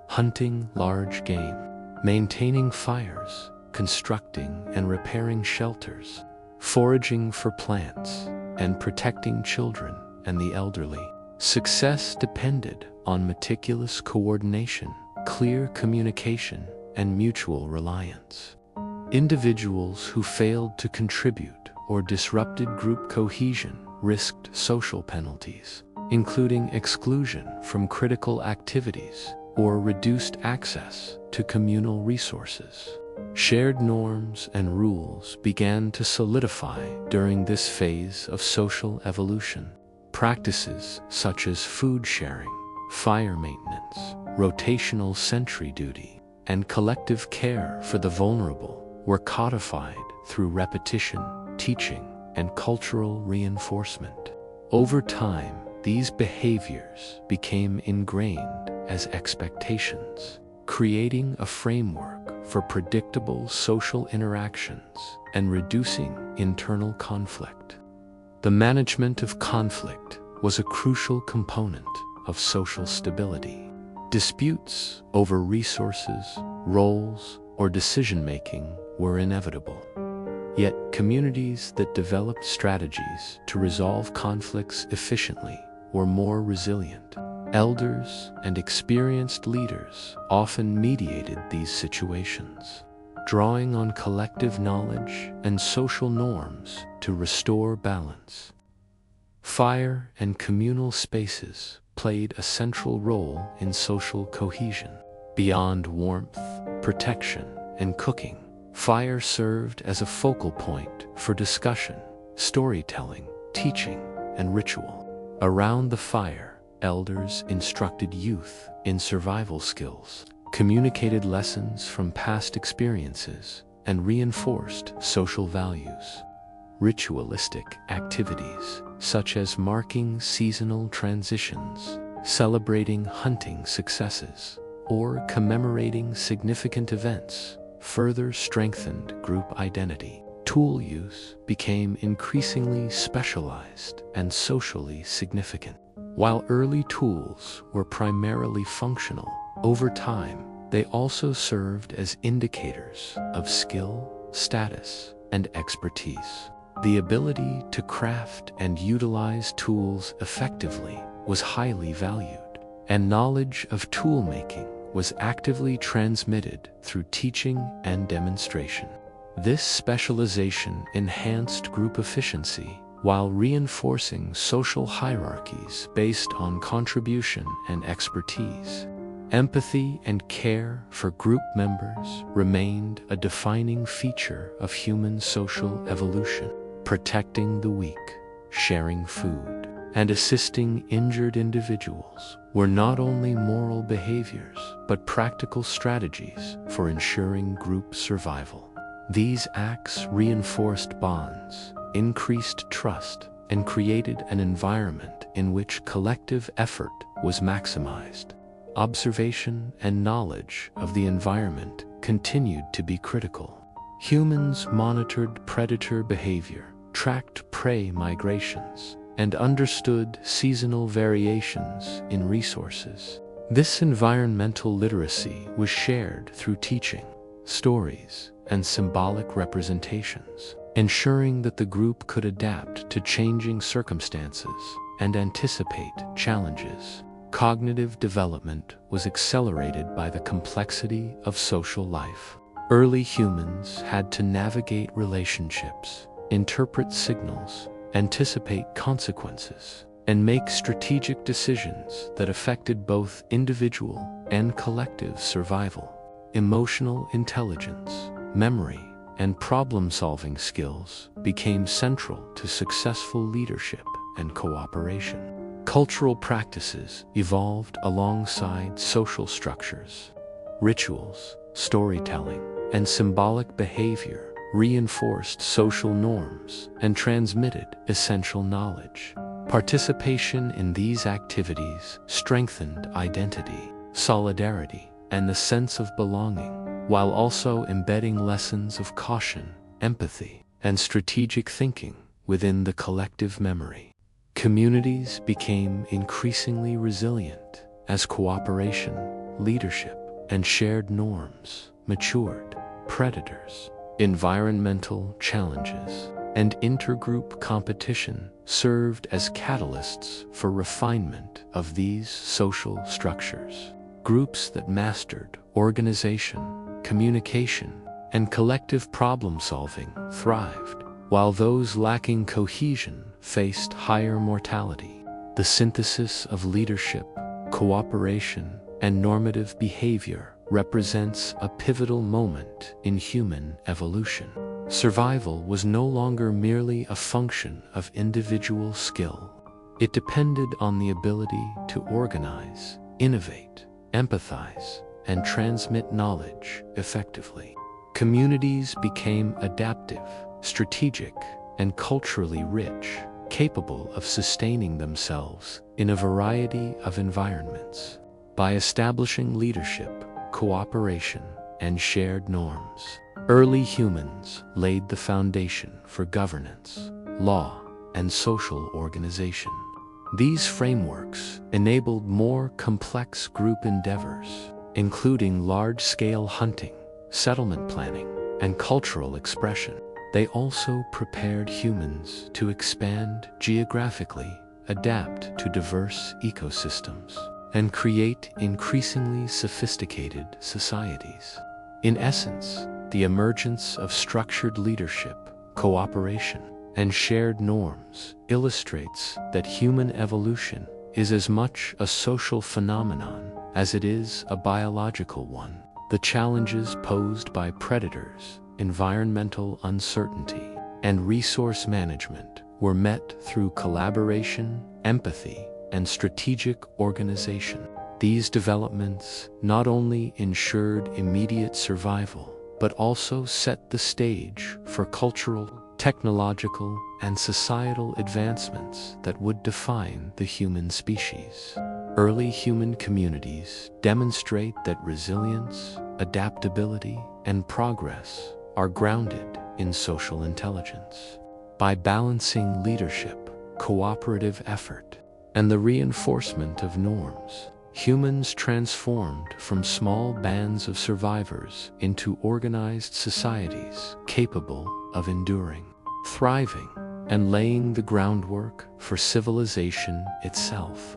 Hunting large game, maintaining fires, constructing and repairing shelters, foraging for plants, and protecting children and the elderly. Success depended on meticulous coordination, clear communication, and mutual reliance. Individuals who failed to contribute or disrupted group cohesion risked social penalties, including exclusion from critical activities or reduced access to communal resources. Shared norms and rules began to solidify during this phase of social evolution. Practices such as food sharing, fire maintenance, rotational sentry duty, and collective care for the vulnerable were codified through repetition, teaching, and cultural reinforcement. Over time, these behaviors became ingrained as expectations, creating a framework for predictable social interactions and reducing internal conflict. The management of conflict was a crucial component of social stability. Disputes over resources, roles, or decision-making were inevitable. Yet communities that developed strategies to resolve conflicts efficiently were more resilient. Elders and experienced leaders often mediated these situations, drawing on collective knowledge and social norms to restore balance. Fire and communal spaces played a central role in social cohesion. Beyond warmth, protection, and cooking, fire served as a focal point for discussion, storytelling, teaching and ritual. Around the fire, elders instructed youth in survival skills, communicated lessons from past experiences, and reinforced social values. Ritualistic activities, such as marking seasonal transitions, celebrating hunting successes, or commemorating significant events, further strengthened group identity. Tool use became increasingly specialized and socially significant. While early tools were primarily functional, over time, they also served as indicators of skill, status, and expertise. The ability to craft and utilize tools effectively was highly valued, and knowledge of tool-making was actively transmitted through teaching and demonstration. This specialization enhanced group efficiency while reinforcing social hierarchies based on contribution and expertise. Empathy and care for group members remained a defining feature of human social evolution. Protecting the weak, sharing food, and assisting injured individuals were not only moral behaviors, but practical strategies for ensuring group survival. These acts reinforced bonds, increased trust, and created an environment in which collective effort was maximized. Observation and knowledge of the environment continued to be critical. Humans monitored predator behavior, tracked prey migrations, and understood seasonal variations in resources. This environmental literacy was shared through teaching, stories, and symbolic representations, ensuring that the group could adapt to changing circumstances and anticipate challenges. Cognitive development was accelerated by the complexity of social life. Early humans had to navigate relationships, interpret signals, anticipate consequences, and make strategic decisions that affected both individual and collective survival. Emotional intelligence, memory, and problem-solving skills became central to successful leadership and cooperation. Cultural practices evolved alongside social structures. Rituals, storytelling, and symbolic behavior reinforced social norms and transmitted essential knowledge. Participation in these activities strengthened identity, solidarity, and the sense of belonging, while also embedding lessons of caution, empathy, and strategic thinking within the collective memory. Communities became increasingly resilient as cooperation, leadership, and shared norms matured. Predators, environmental challenges, and intergroup competition served as catalysts for refinement of these social structures. Groups that mastered organization, communication, and collective problem-solving thrived, while those lacking cohesion faced higher mortality. The synthesis of leadership, cooperation, and normative behavior represents a pivotal moment in human evolution. Survival was no longer merely a function of individual skill. It depended on the ability to organize, innovate, empathize, and transmit knowledge effectively. Communities became adaptive, strategic, and culturally rich, capable of sustaining themselves in a variety of environments. By establishing leadership, cooperation, and shared norms, early humans laid the foundation for governance, law, and social organization. These frameworks enabled more complex group endeavors, including large-scale hunting, settlement planning, and cultural expression. They also prepared humans to expand geographically, adapt to diverse ecosystems, and create increasingly sophisticated societies. In essence, the emergence of structured leadership, cooperation, and shared norms illustrates that human evolution is as much a social phenomenon as it is a biological one. The challenges posed by predators, environmental uncertainty, and resource management were met through collaboration, empathy, and strategic organization. These developments not only ensured immediate survival, but also set the stage for cultural, technological, and societal advancements that would define the human species. Early human communities demonstrate that resilience, adaptability, and progress are grounded in social intelligence. By balancing leadership, cooperative effort, and the reinforcement of norms, humans transformed from small bands of survivors into organized societies capable of enduring, thriving, and laying the groundwork for civilization itself.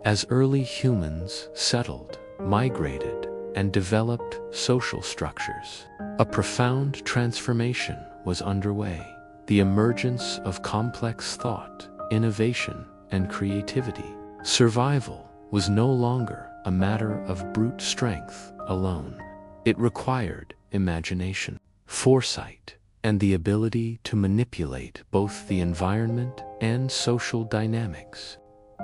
As early humans settled, migrated, and developed social structures, a profound transformation was underway. The emergence of complex thought, innovation, and creativity. Survival was no longer a matter of brute strength alone. It required imagination, foresight, and the ability to manipulate both the environment and social dynamics.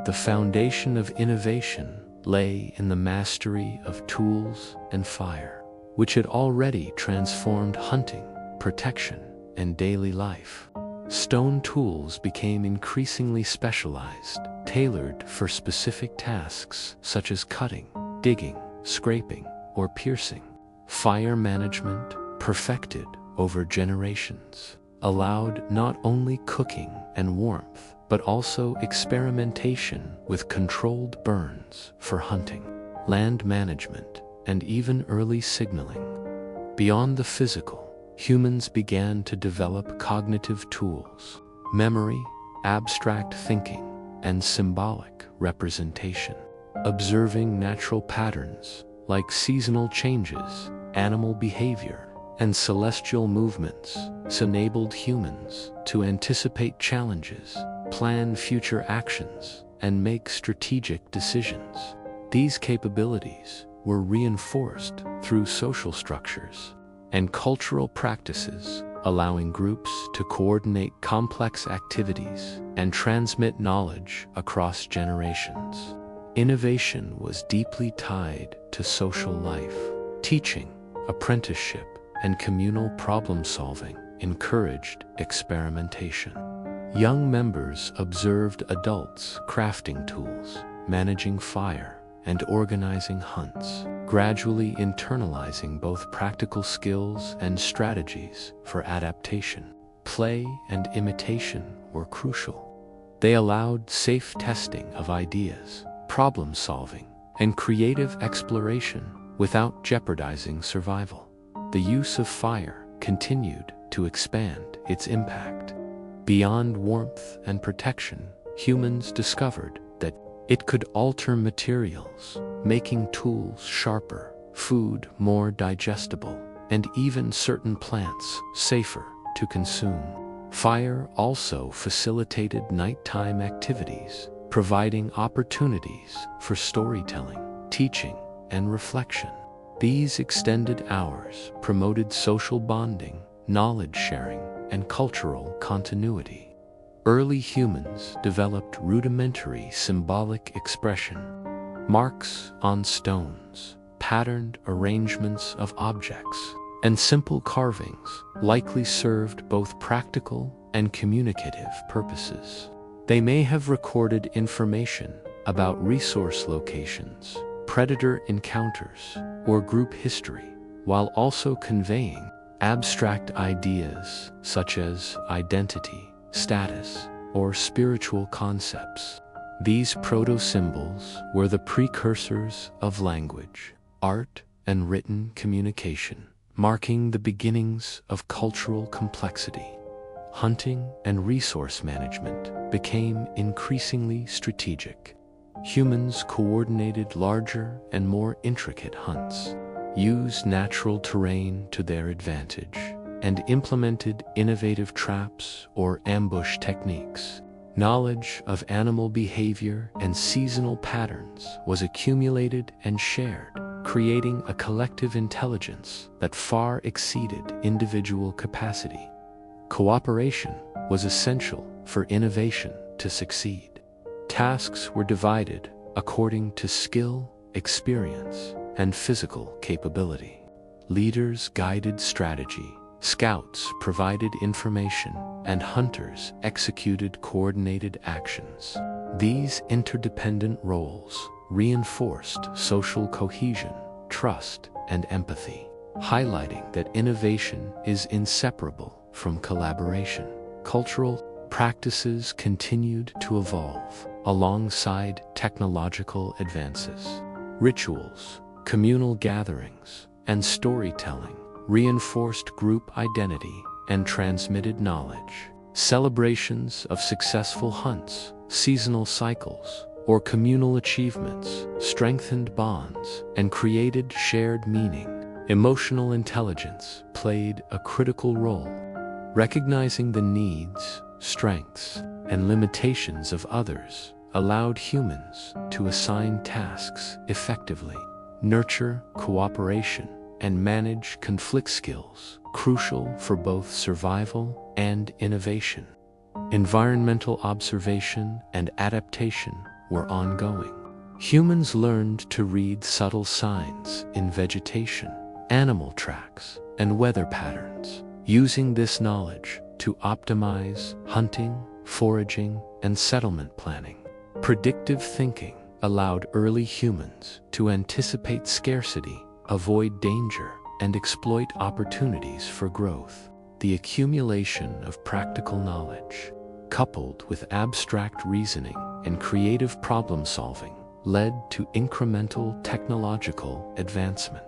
The foundation of innovation lay in the mastery of tools and fire, which had already transformed hunting, protection, and daily life. Stone tools became increasingly specialized, tailored for specific tasks such as cutting, digging, scraping, or piercing. Fire management, perfected over generations, allowed not only cooking and warmth, but also experimentation with controlled burns for hunting, land management, and even early signaling. Beyond the physical, humans began to develop cognitive tools, memory, abstract thinking, and symbolic representation. Observing natural patterns like seasonal changes, animal behavior, and celestial movements enabled humans to anticipate challenges, plan future actions, and make strategic decisions. These capabilities were reinforced through social structures and cultural practices, allowing groups to coordinate complex activities and transmit knowledge across generations. Innovation was deeply tied to social life. Teaching, apprenticeship, and communal problem-solving encouraged experimentation. Young members observed adults crafting tools, managing fire, and organizing hunts, gradually internalizing both practical skills and strategies for adaptation. Play and imitation were crucial. They allowed safe testing of ideas, problem-solving, and creative exploration without jeopardizing survival. The use of fire continued to expand its impact. Beyond warmth and protection, humans discovered that it could alter materials, making tools sharper, food more digestible, and even certain plants safer to consume. Fire also facilitated nighttime activities, providing opportunities for storytelling, teaching, and reflection. These extended hours promoted social bonding, knowledge sharing, and cultural continuity. Early humans developed rudimentary symbolic expression. Marks on stones, patterned arrangements of objects, and simple carvings likely served both practical and communicative purposes. They may have recorded information about resource locations, predator encounters, or group history, while also conveying abstract ideas such as identity, status, or spiritual concepts. These proto-symbols were the precursors of language, art, and written communication, marking the beginnings of cultural complexity. Hunting and resource management became increasingly strategic. Humans coordinated larger and more intricate hunts, used natural terrain to their advantage, and implemented innovative traps or ambush techniques. Knowledge of animal behavior and seasonal patterns was accumulated and shared, creating a collective intelligence that far exceeded individual capacity. Cooperation was essential for innovation to succeed. Tasks were divided according to skill, experience, and physical capability. Leaders guided strategy, scouts provided information, and hunters executed coordinated actions. These interdependent roles reinforced social cohesion, trust, and empathy, highlighting that innovation is inseparable from collaboration. Cultural practices continued to evolve alongside technological advances. Rituals, communal gatherings, and storytelling reinforced group identity and transmitted knowledge. Celebrations of successful hunts, seasonal cycles, or communal achievements strengthened bonds and created shared meaning. Emotional intelligence played a critical role, recognizing the needs, strengths, and limitations of others allowed humans to assign tasks effectively, nurture cooperation, and manage conflict skills, crucial for both survival and innovation. Environmental observation and adaptation were ongoing. Humans learned to read subtle signs in vegetation, animal tracks, and weather patterns, using this knowledge to optimize hunting, foraging, and settlement planning. Predictive thinking allowed early humans to anticipate scarcity, avoid danger, and exploit opportunities for growth. The accumulation of practical knowledge, coupled with abstract reasoning and creative problem-solving, led to incremental technological advancement.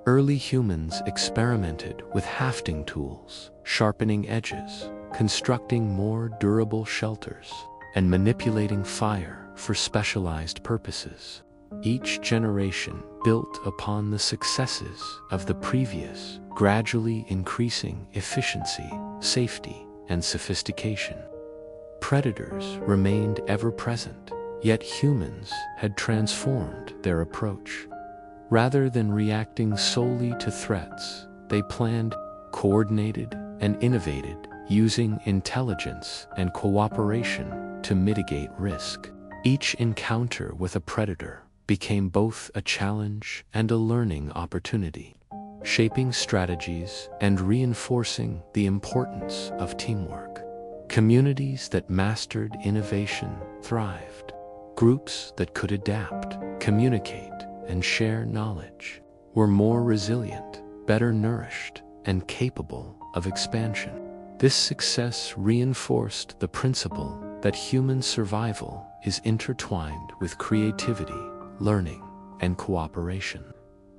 Early humans experimented with hafting tools, sharpening edges, constructing more durable shelters, and manipulating fire for specialized purposes. Each generation built upon the successes of the previous, gradually increasing efficiency, safety, and sophistication. Predators remained ever present, yet humans had transformed their approach. Rather than reacting solely to threats, they planned, coordinated, and innovated, using intelligence and cooperation to mitigate risk. Each encounter with a predator became both a challenge and a learning opportunity, shaping strategies and reinforcing the importance of teamwork. Communities that mastered innovation thrived. Groups that could adapt, communicate, and share knowledge were more resilient, better nourished, and capable of expansion. This success reinforced the principle that human survival is intertwined with creativity, learning, and cooperation.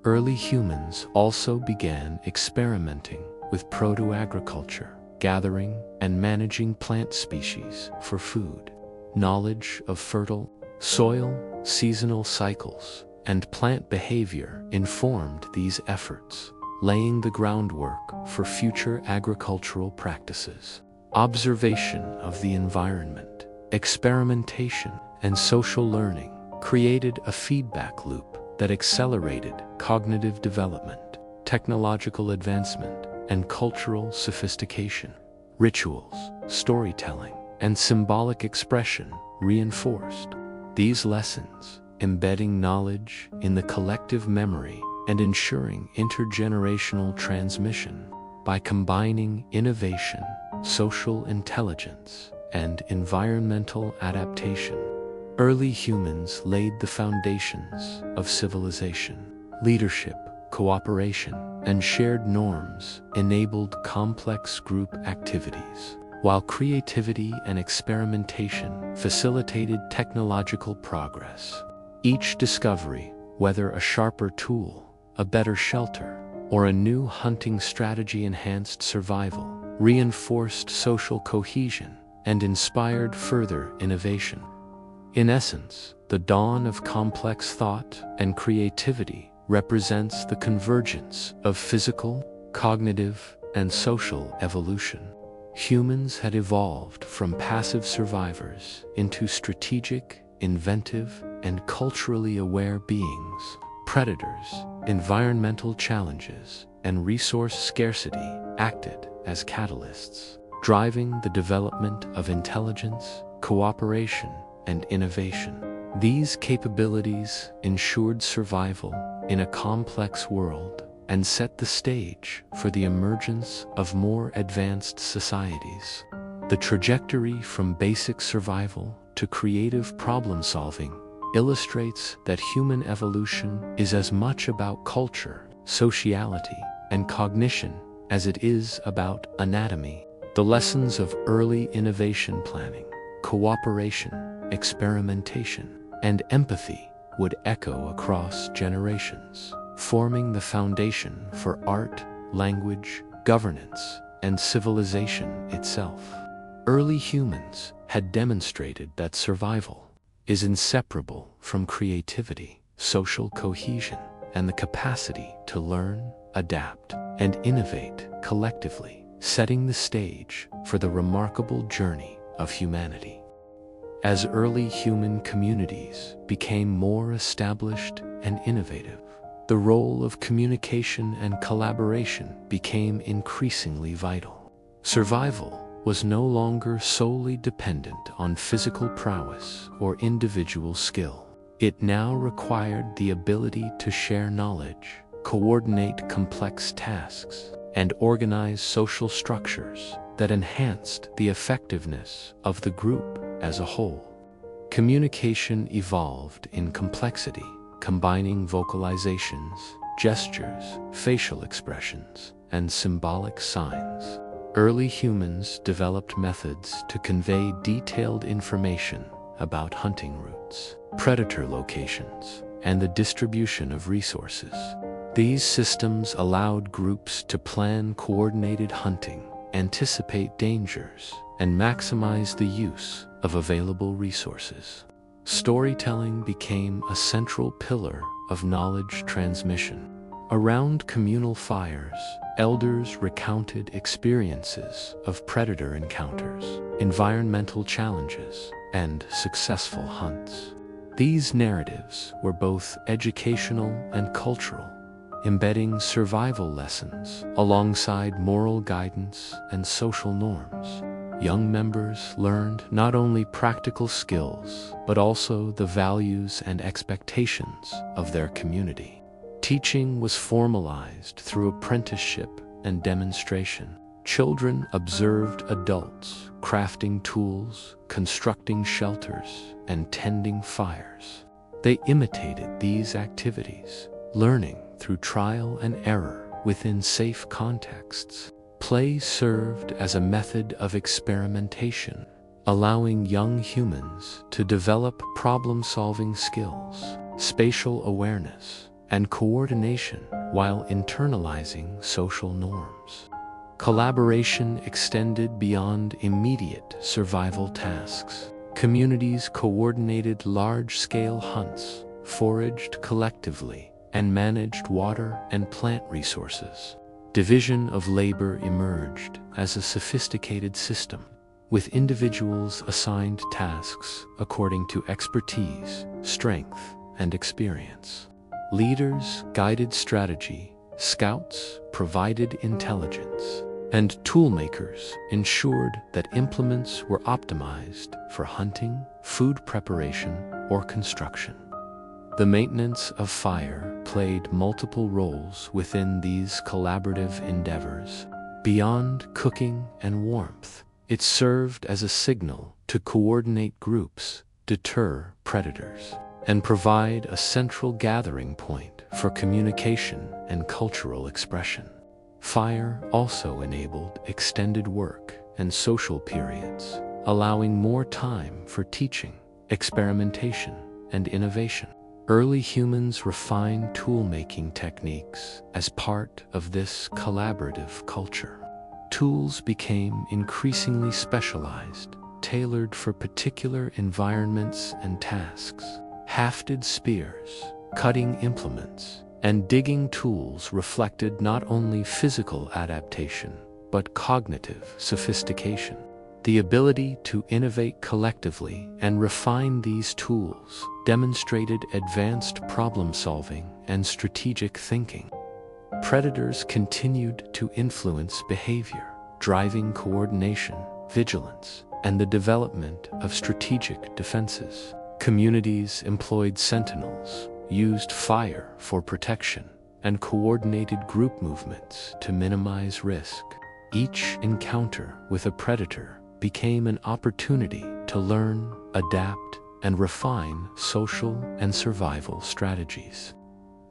Early humans also began experimenting with proto-agriculture, gathering and managing plant species for food. Knowledge of fertile soil, seasonal cycles, and plant behavior informed these efforts, laying the groundwork for future agricultural practices. Observation of the environment, experimentation, and social learning created a feedback loop that accelerated cognitive development, technological advancement, and cultural sophistication. Rituals, storytelling, and symbolic expression reinforced these lessons, embedding knowledge in the collective memory and ensuring intergenerational transmission. By combining innovation, social intelligence, and environmental adaptation, early humans laid the foundations of civilization. Leadership, cooperation, and shared norms enabled complex group activities, while creativity and experimentation facilitated technological progress. Each discovery, whether a sharper tool, a better shelter, or a new hunting strategy, enhanced survival, reinforced social cohesion, and inspired further innovation. In essence, the dawn of complex thought and creativity represents the convergence of physical, cognitive, and social evolution. Humans had evolved from passive survivors into strategic, inventive, and culturally aware beings. Predators, environmental challenges, and resource scarcity acted as catalysts, driving the development of intelligence, cooperation, and innovation. These capabilities ensured survival in a complex world and set the stage for the emergence of more advanced societies. The trajectory from basic survival to creative problem-solving illustrates that human evolution is as much about culture, sociality, and cognition as it is about anatomy. The lessons of early innovation planning, cooperation, experimentation, and empathy would echo across generations, forming the foundation for art, language, governance, and civilization itself. Early humans had demonstrated that survival is inseparable from creativity, social cohesion, and the capacity to learn, adapt, and innovate collectively, setting the stage for the remarkable journey of humanity. As early human communities became more established and innovative, the role of communication and collaboration became increasingly vital. Survival was no longer solely dependent on physical prowess or individual skill. It now required the ability to share knowledge, coordinate complex tasks, and organize social structures that enhanced the effectiveness of the group as a whole. Communication evolved in complexity, combining vocalizations, gestures, facial expressions, and symbolic signs. Early humans developed methods to convey detailed information about hunting routes, predator locations, and the distribution of resources. These systems allowed groups to plan coordinated hunting, anticipate dangers, and maximize the use of available resources. Storytelling became a central pillar of knowledge transmission. Around communal fires, elders recounted experiences of predator encounters, environmental challenges, and successful hunts. These narratives were both educational and cultural, embedding survival lessons alongside moral guidance and social norms. Young members learned not only practical skills, but also the values and expectations of their community. Teaching was formalized through apprenticeship and demonstration. Children observed adults crafting tools, constructing shelters, and tending fires. They imitated these activities, learning through trial and error within safe contexts. Play served as a method of experimentation, allowing young humans to develop problem-solving skills, spatial awareness, and coordination while internalizing social norms. Collaboration extended beyond immediate survival tasks. Communities coordinated large-scale hunts, foraged collectively, and managed water and plant resources. Division of labor emerged as a sophisticated system, with individuals assigned tasks according to expertise, strength, and experience. Leaders guided strategy, scouts provided intelligence, and toolmakers ensured that implements were optimized for hunting, food preparation, or construction. The maintenance of fire played multiple roles within these collaborative endeavors. Beyond cooking and warmth, it served as a signal to coordinate groups, deter predators, and provide a central gathering point for communication and cultural expression. Fire also enabled extended work and social periods, allowing more time for teaching, experimentation, and innovation. Early humans refined tool-making techniques as part of this collaborative culture. Tools became increasingly specialized, tailored for particular environments and tasks. Hafted spears, cutting implements, and digging tools reflected not only physical adaptation, but cognitive sophistication. The ability to innovate collectively and refine these tools demonstrated advanced problem-solving and strategic thinking. Predators continued to influence behavior, driving coordination, vigilance, and the development of strategic defenses. Communities employed sentinels, used fire for protection, and coordinated group movements to minimize risk. Each encounter with a predator became an opportunity to learn, adapt, and refine social and survival strategies.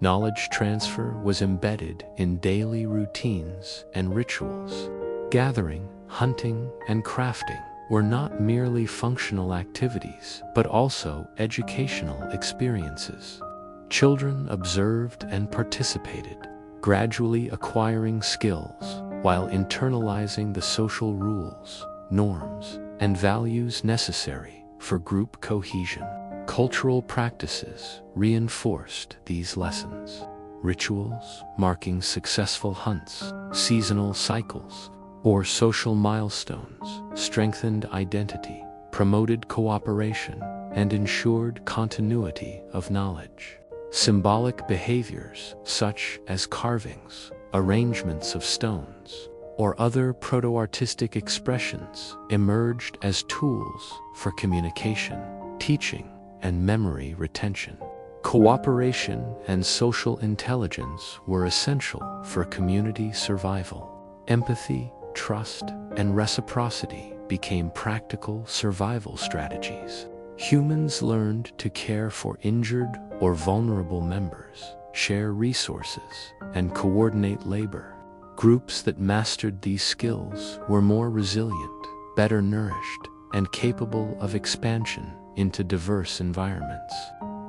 Knowledge transfer was embedded in daily routines and rituals. Gathering, hunting, and crafting were not merely functional activities, but also educational experiences. Children observed and participated, gradually acquiring skills while internalizing the social rules, norms, and values necessary for group cohesion. Cultural practices reinforced these lessons. Rituals marking successful hunts, seasonal cycles, or social milestones strengthened identity, promoted cooperation, and ensured continuity of knowledge. Symbolic behaviors such as carvings, arrangements of stones, or other proto-artistic expressions emerged as tools for communication, teaching, and memory retention. Cooperation and social intelligence were essential for community survival. Empathy, trust, and reciprocity became practical survival strategies. Humans learned to care for injured or vulnerable members, share resources, and coordinate labor. Groups that mastered these skills were more resilient, better nourished, and capable of expansion into diverse environments.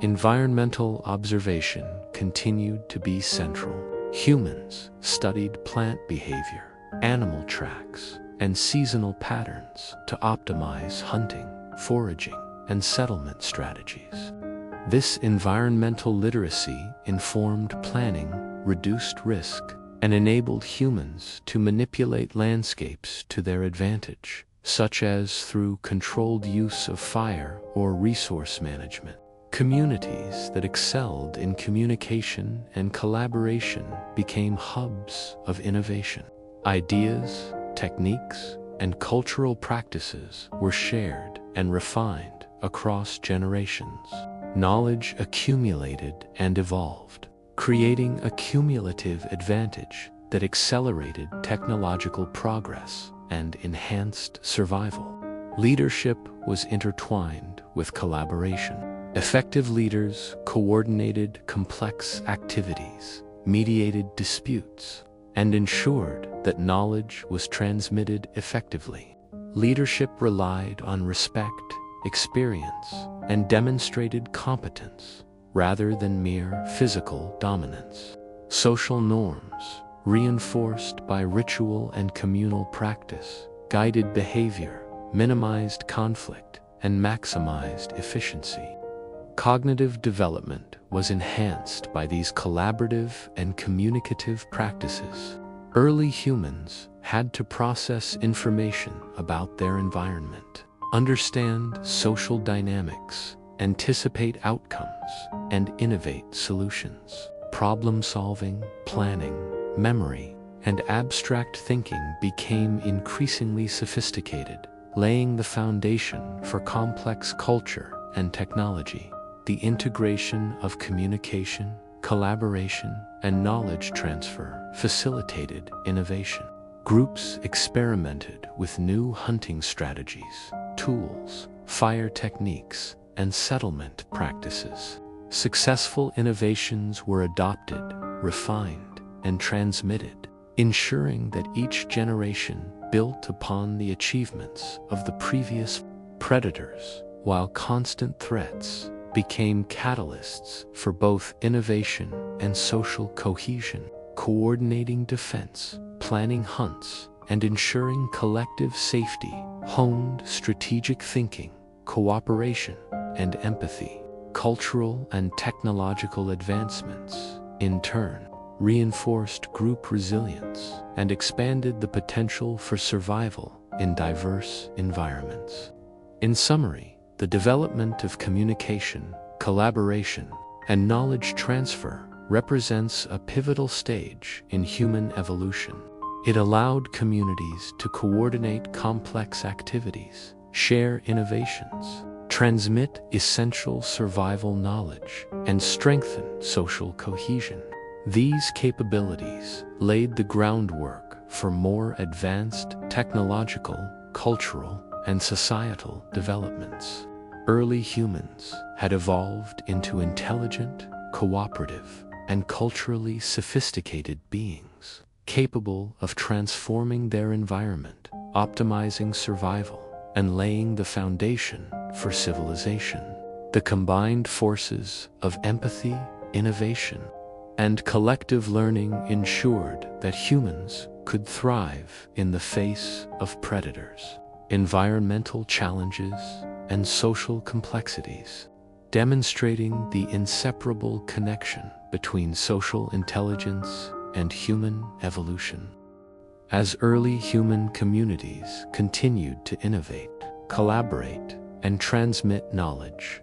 Environmental observation continued to be central. Humans studied plant behavior, animal tracks, and seasonal patterns to optimize hunting, foraging, and settlement strategies. This environmental literacy informed planning, reduced risk, and enabled humans to manipulate landscapes to their advantage, such as through controlled use of fire or resource management. Communities that excelled in communication and collaboration became hubs of innovation. Ideas, techniques, and cultural practices were shared and refined across generations. Knowledge accumulated and evolved, creating a cumulative advantage that accelerated technological progress and enhanced survival. Leadership was intertwined with collaboration. Effective leaders coordinated complex activities, mediated disputes, and ensured that knowledge was transmitted effectively. Leadership relied on respect, experience, and demonstrated competence rather than mere physical dominance. Social norms, reinforced by ritual and communal practice, guided behavior, minimized conflict, and maximized efficiency. Cognitive development was enhanced by these collaborative and communicative practices. Early humans had to process information about their environment, understand social dynamics, anticipate outcomes, and innovate solutions. Problem-solving, planning, memory, and abstract thinking became increasingly sophisticated, laying the foundation for complex culture and technology. The integration of communication, collaboration, and knowledge transfer facilitated innovation. Groups experimented with new hunting strategies, tools, fire techniques, and settlement practices. Successful innovations were adopted, refined, and transmitted, ensuring that each generation built upon the achievements of the previous. Predators, while constant threats, became catalysts for both innovation and social cohesion, coordinating defense, planning hunts, and ensuring collective safety, honed strategic thinking, cooperation, and empathy. Cultural and technological advancements, in turn, reinforced group resilience and expanded the potential for survival in diverse environments. In summary, the development of communication, collaboration, and knowledge transfer represents a pivotal stage in human evolution. It allowed communities to coordinate complex activities, share innovations, transmit essential survival knowledge, and strengthen social cohesion. These capabilities laid the groundwork for more advanced technological, cultural, and societal developments. Early humans had evolved into intelligent, cooperative, and culturally sophisticated beings, capable of transforming their environment, optimizing survival, and laying the foundation for civilization. The combined forces of empathy, innovation, and collective learning ensured that humans could thrive in the face of predators, environmental challenges, and social complexities, demonstrating the inseparable connection between social intelligence and human evolution. As early human communities continued to innovate, collaborate, and transmit knowledge,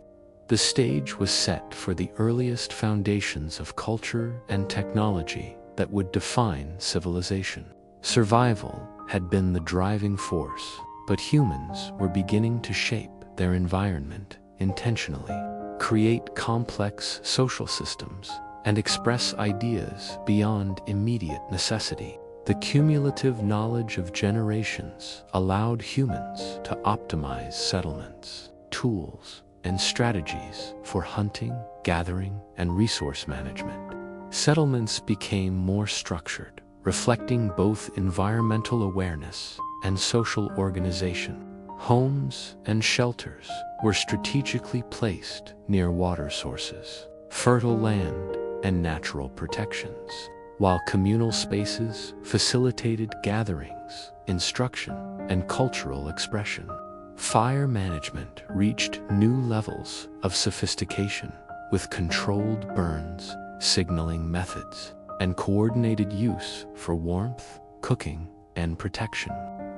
the stage was set for the earliest foundations of culture and technology that would define civilization. Survival had been the driving force, but humans were beginning to shape their environment intentionally, create complex social systems, and express ideas beyond immediate necessity. The cumulative knowledge of generations allowed humans to optimize settlements, tools, and strategies for hunting, gathering, and resource management. Settlements became more structured, reflecting both environmental awareness and social organization. Homes and shelters were strategically placed near water sources, fertile land, and natural protections, while communal spaces facilitated gatherings, instruction, and cultural expression. Fire management reached new levels of sophistication, with controlled burns, signaling methods, and coordinated use for warmth, cooking, and protection.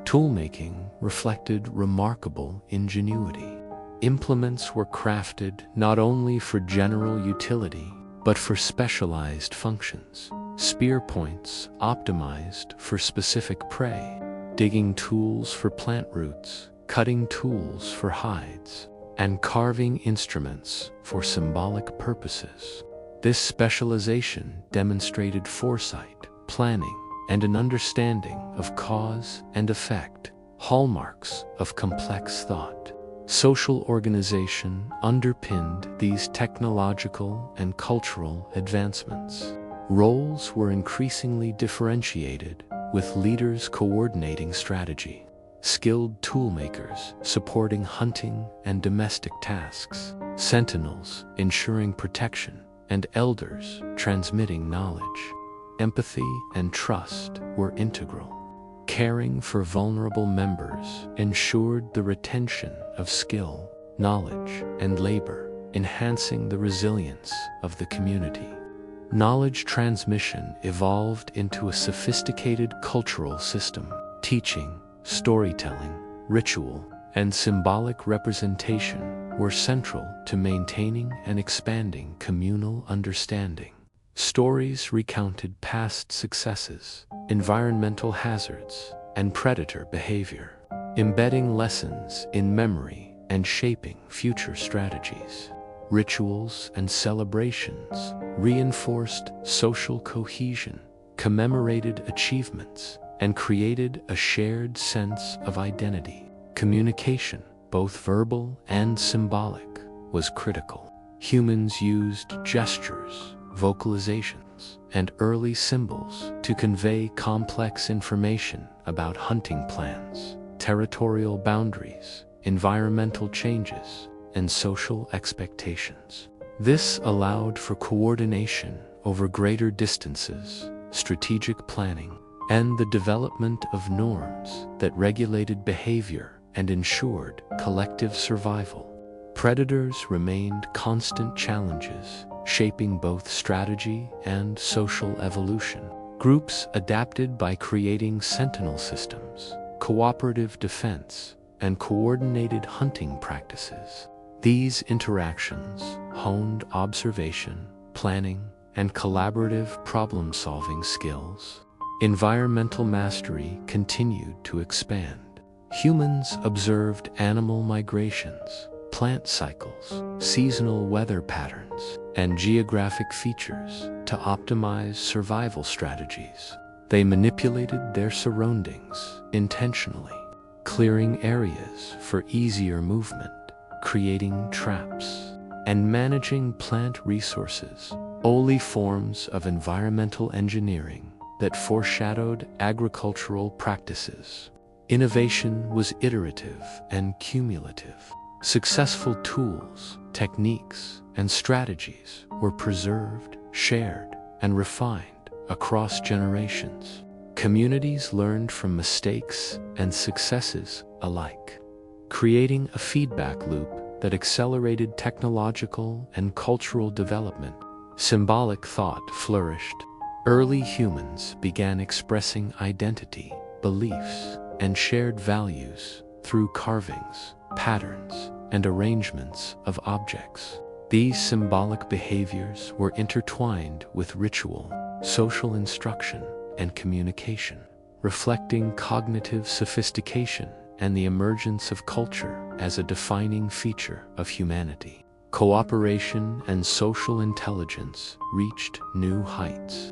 Toolmaking reflected remarkable ingenuity. Implements were crafted not only for general utility, but for specialized functions. Spear points optimized for specific prey, digging tools for plant roots, cutting tools for hides, and carving instruments for symbolic purposes. This specialization demonstrated foresight, planning, and an understanding of cause and effect, hallmarks of complex thought. Social organization underpinned these technological and cultural advancements. Roles were increasingly differentiated, with leaders coordinating strategy, skilled toolmakers supporting hunting and domestic tasks, sentinels ensuring protection, and elders transmitting knowledge. Empathy and trust were integral. Caring for vulnerable members ensured the retention of skill, knowledge, and labor, enhancing the resilience of the community. Knowledge transmission evolved into a sophisticated cultural system. Teaching, storytelling, ritual, and symbolic representation were central to maintaining and expanding communal understanding. Stories recounted past successes, environmental hazards, and predator behavior, embedding lessons in memory and shaping future strategies. Rituals and celebrations reinforced social cohesion, commemorated achievements, and created a shared sense of identity. Communication, both verbal and symbolic, was critical. Humans used gestures, vocalizations, and early symbols to convey complex information about hunting plans, territorial boundaries, environmental changes, and social expectations. This allowed for coordination over greater distances, strategic planning, and the development of norms that regulated behavior and ensured collective survival. Predators remained constant challenges, shaping both strategy and social evolution. Groups adapted by creating sentinel systems, cooperative defense, and coordinated hunting practices. These interactions honed observation, planning, and collaborative problem-solving skills, environmental mastery continued to expand. Humans observed animal migrations, plant cycles, seasonal weather patterns, and geographic features to optimize survival strategies. They manipulated their surroundings intentionally, clearing areas for easier movement, creating traps, and managing plant resources, only forms of environmental engineering that foreshadowed agricultural practices. Innovation was iterative and cumulative. Successful tools, techniques, and strategies were preserved, shared, and refined across generations. Communities learned from mistakes and successes alike, creating a feedback loop that accelerated technological and cultural development. Symbolic thought flourished. Early humans began expressing identity, beliefs, and shared values through carvings, patterns, and arrangements of objects. These symbolic behaviors were intertwined with ritual, social instruction, and communication, reflecting cognitive sophistication and the emergence of culture as a defining feature of humanity. Cooperation and social intelligence reached new heights.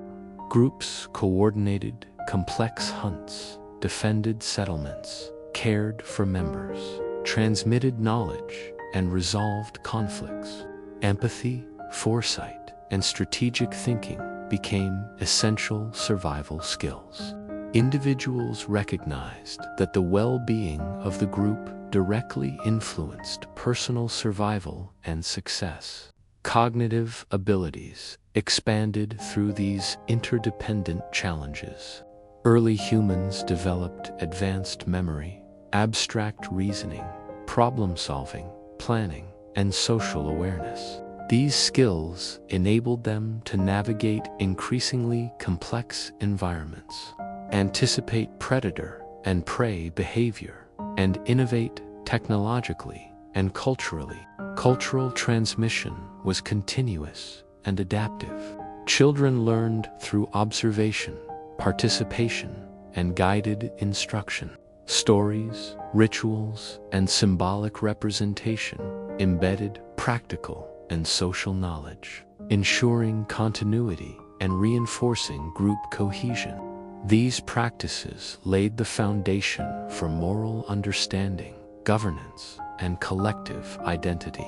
Groups coordinated complex hunts, defended settlements, cared for members, transmitted knowledge, and resolved conflicts. Empathy, foresight, and strategic thinking became essential survival skills. Individuals recognized that the well-being of the group directly influenced personal survival and success. Cognitive abilities expanded through these interdependent challenges. Early humans developed advanced memory, abstract reasoning, problem-solving, planning, and social awareness. These skills enabled them to navigate increasingly complex environments, anticipate predator and prey behavior, and innovate technologically and culturally. Cultural transmission was continuous and adaptive. Children learned through observation, participation, and guided instruction. Stories, rituals, and symbolic representation embedded practical and social knowledge, ensuring continuity and reinforcing group cohesion. These practices laid the foundation for moral understanding, governance, and collective identity.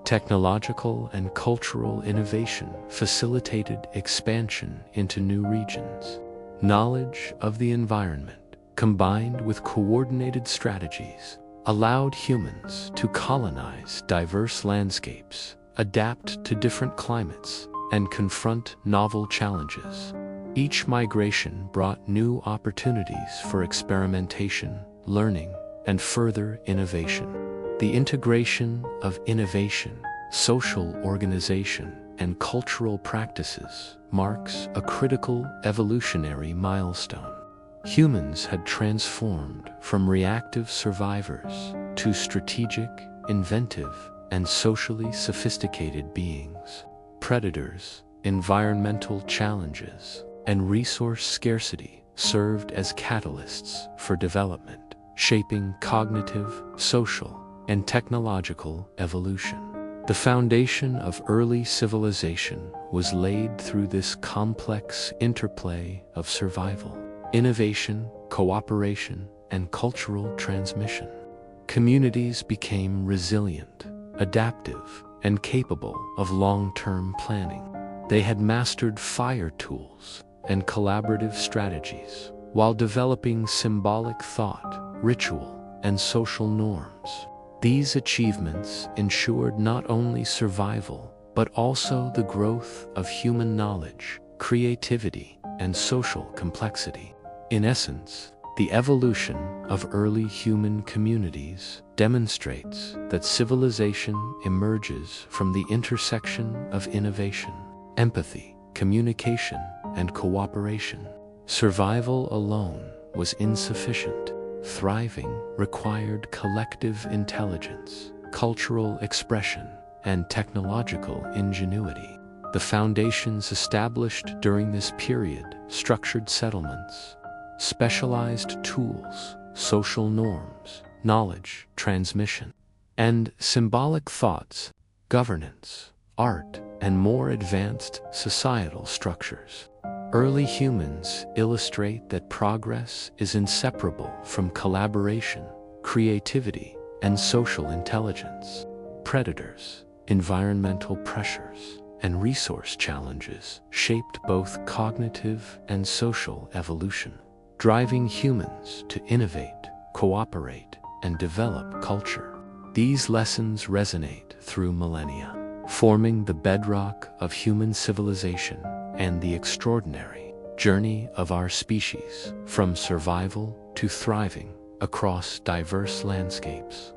Technological and cultural innovation facilitated expansion into new regions. Knowledge of the environment, combined with coordinated strategies, allowed humans to colonize diverse landscapes, adapt to different climates, and confront novel challenges. Each migration brought new opportunities for experimentation, learning, and further innovation. The integration of innovation, social organization, and cultural practices marks a critical evolutionary milestone. Humans had transformed from reactive survivors to strategic, inventive, and socially sophisticated beings. Predators, environmental challenges, and resource scarcity served as catalysts for development, shaping cognitive, social, and technological evolution. The foundation of early civilization was laid through this complex interplay of survival, innovation, cooperation, and cultural transmission. Communities became resilient, adaptive, and capable of long-term planning. They had mastered fire tools and collaborative strategies while developing symbolic thought, ritual, and social norms. These achievements ensured not only survival, but also the growth of human knowledge, creativity, and social complexity. In essence, the evolution of early human communities demonstrates that civilization emerges from the intersection of innovation, empathy, communication, and cooperation. Survival alone was insufficient. Thriving required collective intelligence, cultural expression, and technological ingenuity. The foundations established during this period, structured settlements, specialized tools, social norms, knowledge transmission, and symbolic thoughts, governance, art, and more advanced societal structures. Early humans illustrate that progress is inseparable from collaboration, creativity, and social intelligence. Predators, environmental pressures, and resource challenges shaped both cognitive and social evolution, driving humans to innovate, cooperate, and develop culture. These lessons resonate through millennia, forming the bedrock of human civilization and the extraordinary journey of our species from survival to thriving across diverse landscapes.